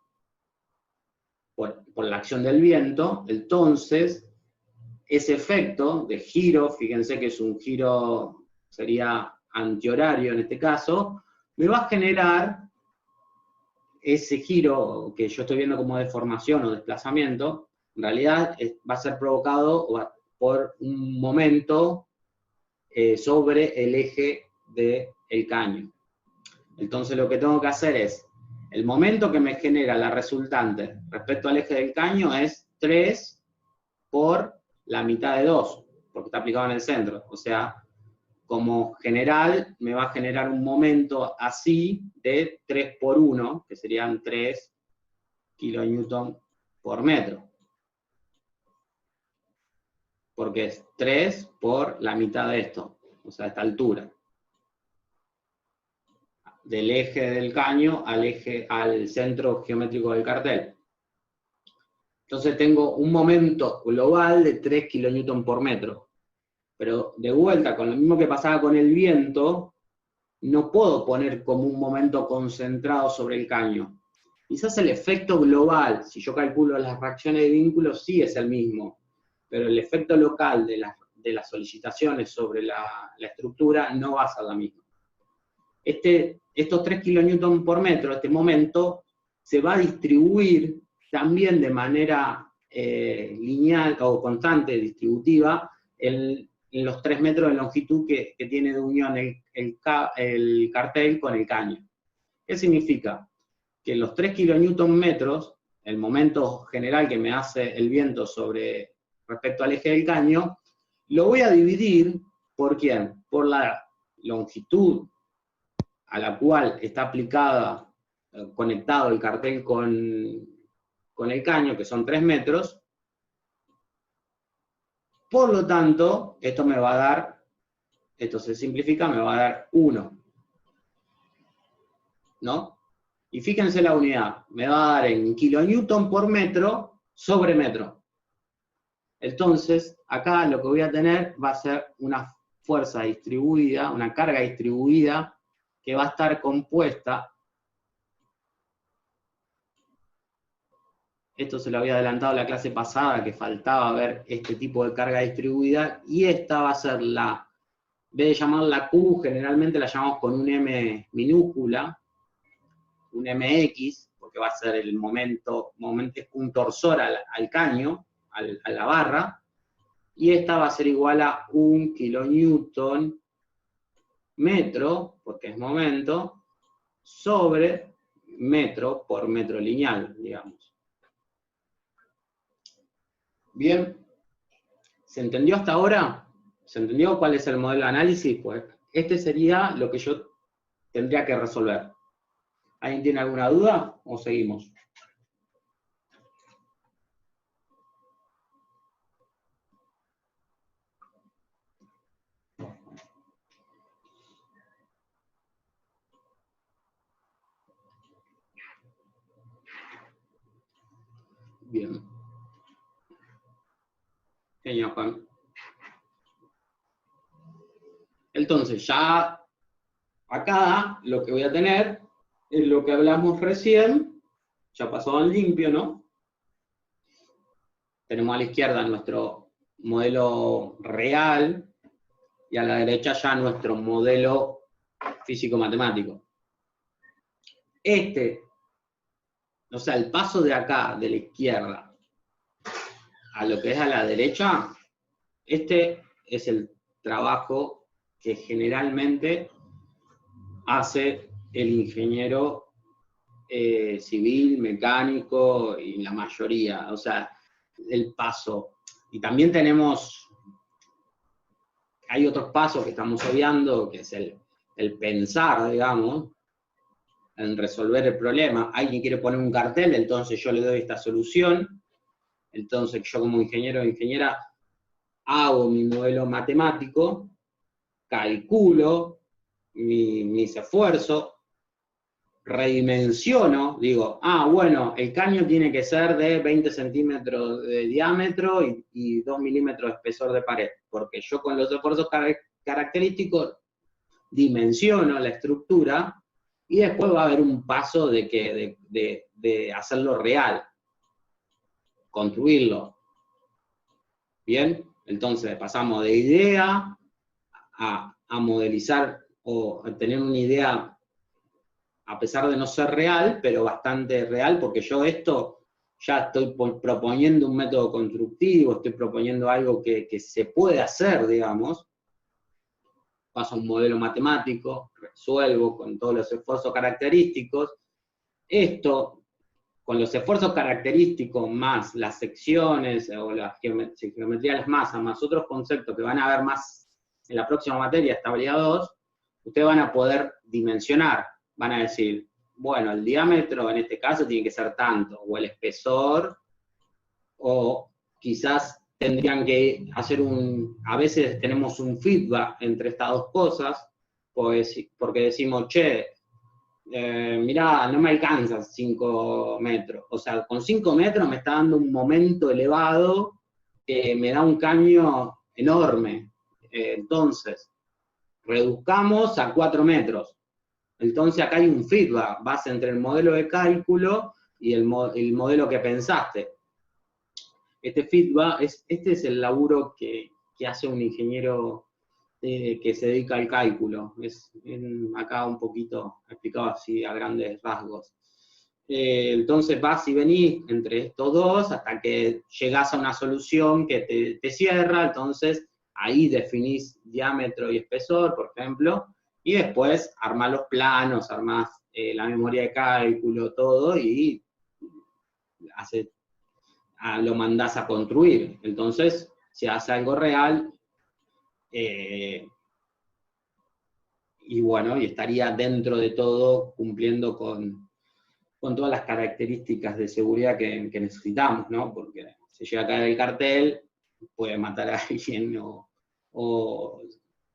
por la acción del viento. Entonces, ese efecto de giro, fíjense que es un giro, sería antihorario en este caso, me va a generar ese giro que yo estoy viendo como deformación o desplazamiento, en realidad va a ser provocado por un momento sobre el eje del caño. Entonces lo que tengo que hacer es, el momento que me genera la resultante respecto al eje del caño es 3 por la mitad de 2, porque está aplicado en el centro. O sea, como general me va a generar un momento así de 3 por 1, que serían 3 kilonewton por metro. Porque es 3 por la mitad de esto, o sea, esta altura. Del eje del caño al centro geométrico del cartel. Entonces tengo un momento global de 3 kilonewton por metro. Pero de vuelta, con lo mismo que pasaba con el viento, no puedo poner como un momento concentrado sobre el caño. Quizás el efecto global, si yo calculo las reacciones de vínculos, sí es el mismo, pero el efecto local de las solicitaciones sobre la estructura no va a ser la misma. Estos 3 kN por metro, este momento, se va a distribuir también de manera lineal o constante, distributiva, en los 3 metros de longitud que tiene de unión el cartel con el caño. ¿Qué significa? Que los 3 kN, el momento general que me hace el viento respecto al eje del caño, lo voy a dividir, ¿por quién? Por la longitud a la cual está conectado el cartel con el caño, que son 3 metros. Por lo tanto, esto me va a dar, esto se simplifica, me va a dar 1. ¿No? Y fíjense la unidad, me va a dar en kilonewton por metro sobre metro. Entonces, acá lo que voy a tener va a ser una fuerza distribuida, una carga distribuida, que va a estar compuesta, esto se lo había adelantado la clase pasada, que faltaba ver este tipo de carga distribuida, y esta va a ser en vez de llamarla Q, generalmente la llamamos con un M minúscula, un MX, porque va a ser el momento es un torsor al caño, a la barra, y esta va a ser igual a 1 kilonewton metro, porque es momento, sobre metro por metro lineal, digamos. Bien, ¿se entendió hasta ahora? ¿Se entendió cuál es el modelo de análisis? Pues este sería lo que yo tendría que resolver. ¿Alguien tiene alguna duda o seguimos? Bien. Genial, Juan. Entonces, ya acá lo que voy a tener es lo que hablamos recién, ya pasó en limpio, ¿no? Tenemos a la izquierda nuestro modelo real y a la derecha ya nuestro modelo físico-matemático. O sea, el paso de acá, de la izquierda, a lo que es a la derecha, este es el trabajo que generalmente hace el ingeniero civil, mecánico, y la mayoría, o sea, el paso. Y también hay otros pasos que estamos obviando, que es el pensar, digamos, en resolver el problema. Alguien quiere poner un cartel, entonces yo le doy esta solución, entonces yo como ingeniero o ingeniera hago mi modelo matemático, calculo mis esfuerzos, redimensiono, digo, bueno, el caño tiene que ser de 20 centímetros de diámetro y 2 milímetros de espesor de pared, porque yo con los esfuerzos característicos dimensiono la estructura, y después va a haber un paso de hacerlo real, construirlo. ¿Bien? Entonces pasamos de idea a modelizar o a tener una idea, a pesar de no ser real, pero bastante real, porque yo esto ya estoy proponiendo un método constructivo, estoy proponiendo algo que se puede hacer, digamos. Paso a un modelo matemático, resuelvo con todos los esfuerzos característicos. Esto, con los esfuerzos característicos más las secciones o la geometría de las masas, más otros conceptos que van a ver más en la próxima materia, estabilidad 2, ustedes van a poder dimensionar. Van a decir, bueno, el diámetro en este caso tiene que ser tanto, o el espesor, o quizás tendrían que hacer a veces tenemos un feedback entre estas dos cosas, pues, porque decimos, che, mirá, no me alcanzan 5 metros. O sea, con 5 metros me está dando un momento elevado que me da un caño enorme. Entonces, reduzcamos a 4 metros. Entonces acá hay un feedback, base entre el modelo de cálculo y el modelo que pensaste. Este feedback, este es el laburo que hace un ingeniero que se dedica al cálculo. Acá un poquito explicado así a grandes rasgos. Entonces vas y venís entre estos dos hasta que llegás a una solución que te cierra, entonces ahí definís diámetro y espesor, por ejemplo, y después armás los planos, armás la memoria de cálculo, todo, y lo mandás a construir. Entonces se hace algo real, y bueno, y estaría dentro de todo cumpliendo con todas las características de seguridad que necesitamos, ¿no? Porque si llega a caer el cartel, puede matar a alguien o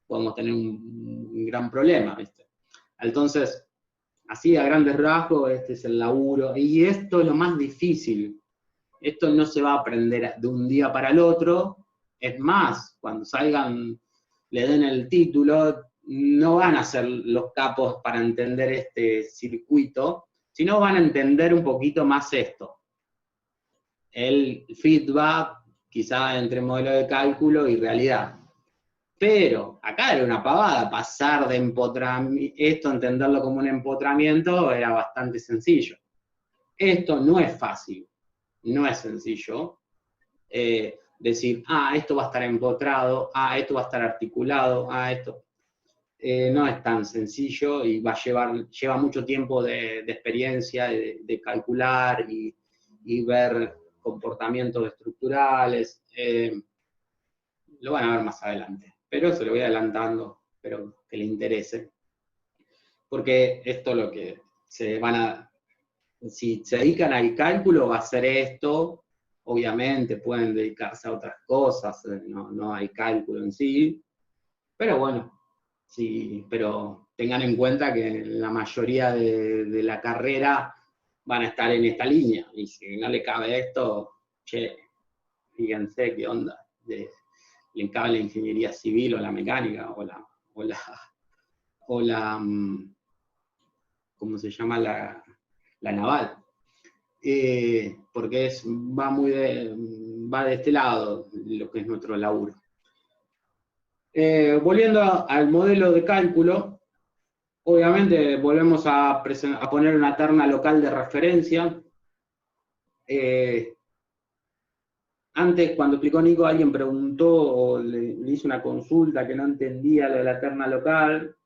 podemos tener un gran problema, ¿viste? Entonces, así a grandes rasgos, este es el laburo, y esto es lo más difícil. Esto no se va a aprender de un día para el otro. Es más, cuando salgan, le den el título, no van a ser los capos para entender este circuito, sino van a entender un poquito más esto. El feedback, quizá entre modelo de cálculo y realidad. Pero acá era una pavada, pasar de esto, entenderlo como un empotramiento, era bastante sencillo. Esto no es fácil, no es sencillo. Decir, esto va a estar empotrado, esto va a estar articulado, esto... no es tan sencillo y lleva mucho tiempo de experiencia, de calcular y ver comportamientos estructurales. Lo van a ver más adelante, pero se lo voy adelantando, espero que le interese. Porque esto es lo que si se dedican al cálculo, va a ser esto. Obviamente pueden dedicarse a otras cosas, no hay cálculo en sí, pero bueno. Sí, pero tengan en cuenta que la mayoría de la carrera van a estar en esta línea, y si no le cabe esto, fíjense qué onda, le cabe la ingeniería civil o la mecánica, o la ¿cómo se llama? La naval. Porque va de este lado lo que es nuestro laburo. Volviendo al modelo de cálculo, obviamente volvemos a poner una terna local de referencia. Antes, cuando explicó Nico, alguien preguntó o le hizo una consulta que no entendía lo de la terna local.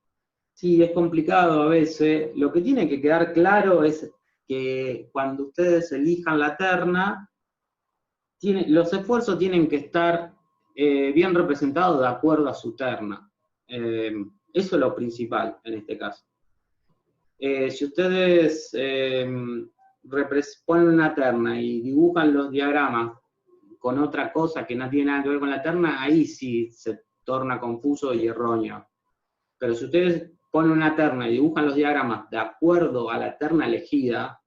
Sí, es complicado a veces. Lo que tiene que quedar claro es que cuando ustedes elijan la terna, los esfuerzos tienen que estar bien representado de acuerdo a su terna. Eso es lo principal en este caso. Si ustedes ponen una terna y dibujan los diagramas con otra cosa que no tiene nada que ver con la terna, ahí sí se torna confuso y erróneo. Pero si ustedes ponen una terna y dibujan los diagramas de acuerdo a la terna elegida,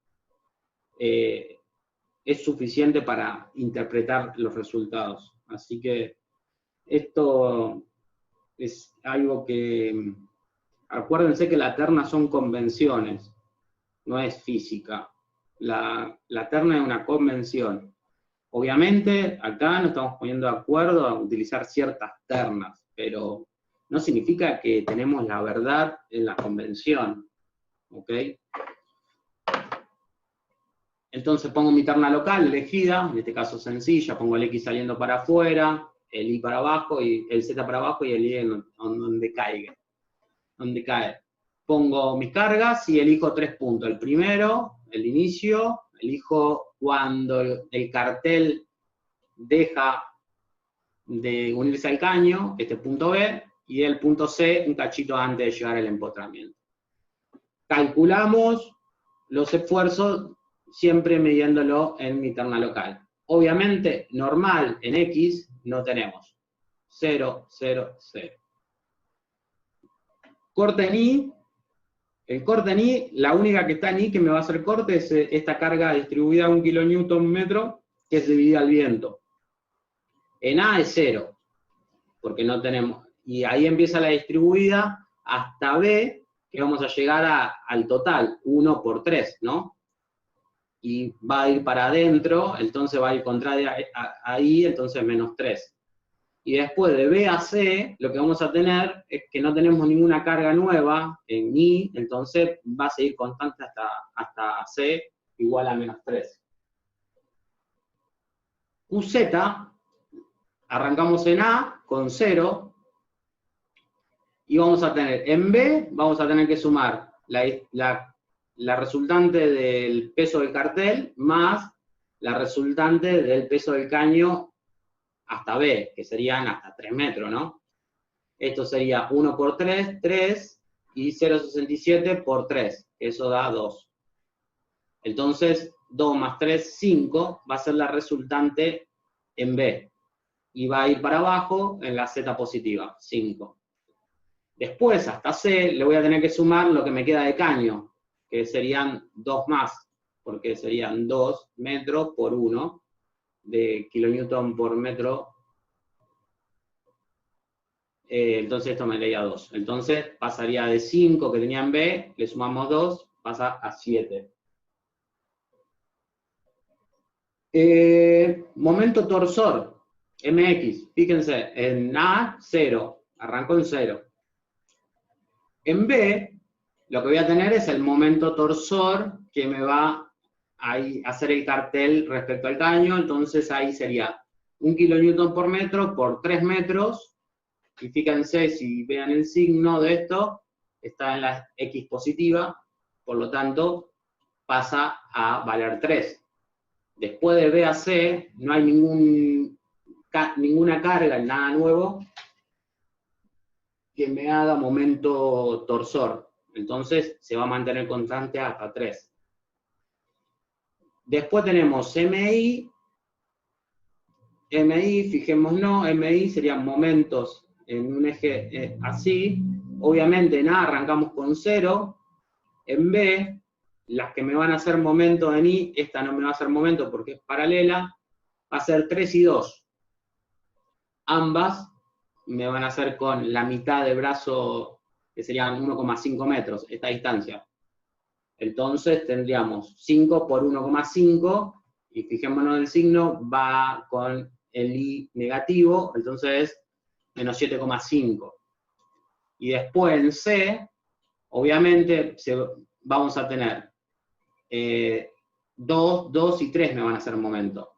es suficiente para interpretar los resultados. Así que esto es algo que, acuérdense que la terna son convenciones, no es física. La terna es una convención. Obviamente, acá nos estamos poniendo de acuerdo a utilizar ciertas ternas, pero no significa que tenemos la verdad en la convención, ¿ok? Entonces pongo mi terna local elegida, en este caso sencilla, pongo el X saliendo para afuera, el Y para abajo, y el Z para abajo, y el Y donde caiga. Donde cae. Pongo mis cargas y elijo 3 puntos. El primero, el inicio, elijo cuando el cartel deja de unirse al caño, este punto B, y el punto C, un cachito antes de llegar al empotramiento. Calculamos los esfuerzos siempre midiéndolo en mi terna local. Obviamente, normal en X no tenemos. 0, 0, 0. Corte en Y. El corte en Y, la única que está en Y que me va a hacer corte es esta carga distribuida a 1 kN/m, que es dividida al viento. En A es 0, porque no tenemos, y ahí empieza la distribuida hasta B, que vamos a llegar al total, 1 por 3, ¿no? Y va a ir para adentro, entonces va a ir contraria ahí, entonces menos 3. Y después de B a C, lo que vamos a tener es que no tenemos ninguna carga nueva en I, entonces va a seguir constante hasta C igual a menos 3. QZ, arrancamos en A con 0, y vamos a tener, en B, vamos a tener que sumar la resultante del peso del cartel más la resultante del peso del caño hasta B, que serían hasta 3 metros, ¿no? Esto sería 1 por 3, 3, y 0,67 por 3, eso da 2. Entonces, 2 más 3, 5, va a ser la resultante en B. Y va a ir para abajo en la Z positiva, 5. Después, hasta C, le voy a tener que sumar lo que me queda de caño, que serían 2 más, porque serían 2 metros por 1 de kilonewton por metro. Entonces esto me leía 2. Entonces pasaría de 5 que tenía en B, le sumamos 2, pasa a 7. Momento torsor, MX, fíjense, en A, 0, arrancó en 0. En B, lo que voy a tener es el momento torsor que me va a hacer el cartel respecto al caño, entonces ahí sería 1 kilonewton por metro por 3 metros, y fíjense, si vean el signo de esto, está en la X positiva, por lo tanto, pasa a valer 3. Después de B a C, no hay ninguna carga, nada nuevo, que me haga momento torsor. Entonces, se va a mantener constante hasta 3. Después tenemos MI, fijémonos, MI serían momentos en un eje así. Obviamente en A arrancamos con 0, en B, las que me van a hacer momento en I, esta no me va a hacer momento porque es paralela, va a ser 3 y 2. Ambas me van a hacer con la mitad de brazo, que serían 1,5 metros, esta distancia. Entonces tendríamos 5 por 1,5, y fijémonos el signo, va con el I negativo, entonces menos 7,5. Y después en C, obviamente vamos a tener 2, 2 y 3 me van a hacer momento.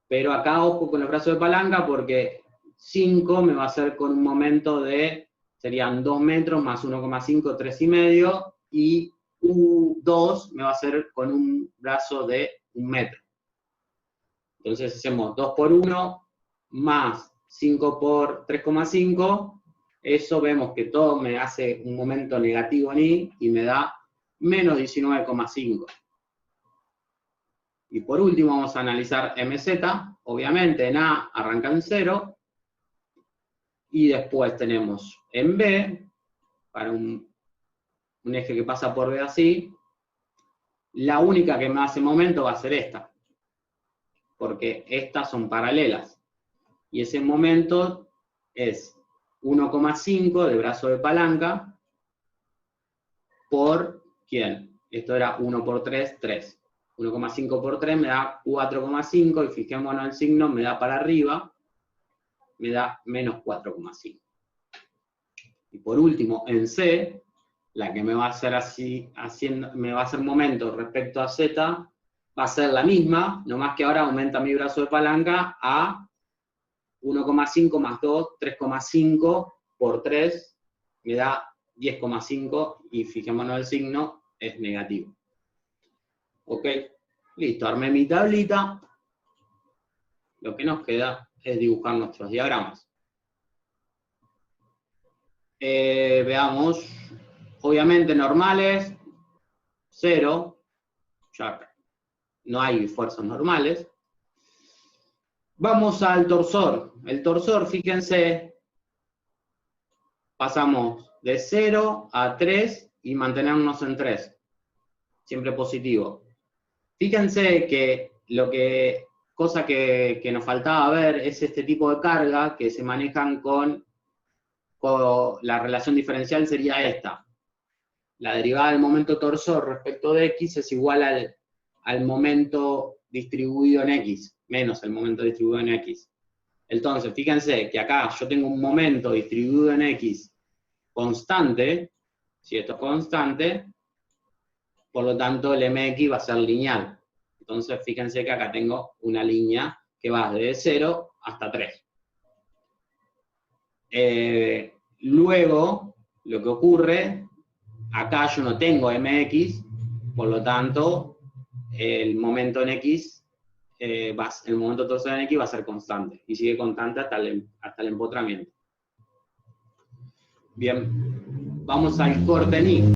Pero acá ojo con los brazos de palanca porque 5 me va a hacer con un momento de, serían 2 metros más 1,5, 3,5, y U2 me va a hacer con un brazo de 1 metro. Entonces hacemos 2 por 1 más 5 por 3,5, eso vemos que todo me hace un momento negativo en I y me da menos 19,5. Y por último vamos a analizar MZ, obviamente en A arranca en 0, y después tenemos en B, para un eje que pasa por B así, la única que me hace momento va a ser esta, porque estas son paralelas, y ese momento es 1,5 de brazo de palanca por, ¿quién? Esto era 1 por 3, 3. 1,5 por 3 me da 4,5, y fijémonos el signo, me da para arriba, me da menos 4,5. Y por último, en C, la que me va a hacer me va a hacer momento respecto a Z, va a ser la misma, nomás que ahora aumenta mi brazo de palanca a 1,5 más 2, 3,5 por 3, me da 10,5, y fijémonos el signo, es negativo. Ok, listo, armé mi tablita. Lo que nos queda es dibujar nuestros diagramas. Veamos, obviamente normales, 0, ya no hay fuerzas normales. Vamos al torsor. El torsor, fíjense, pasamos de 0 a 3 y mantenernos en 3. Siempre positivo. Fíjense que cosa que nos faltaba ver es este tipo de carga que se manejan con la relación diferencial sería esta. La derivada del momento torsor respecto de x es igual al momento distribuido en x, menos el momento distribuido en x. Entonces, fíjense que acá yo tengo un momento distribuido en x constante, si esto es constante, por lo tanto el mx va a ser lineal. Entonces, fíjense que acá tengo una línea que va desde 0 hasta 3. Luego, lo que ocurre, acá yo no tengo mx, por lo tanto, el momento en x, el momento torsor en x va a ser constante, y sigue constante hasta el empotramiento. Bien, vamos al corte ni.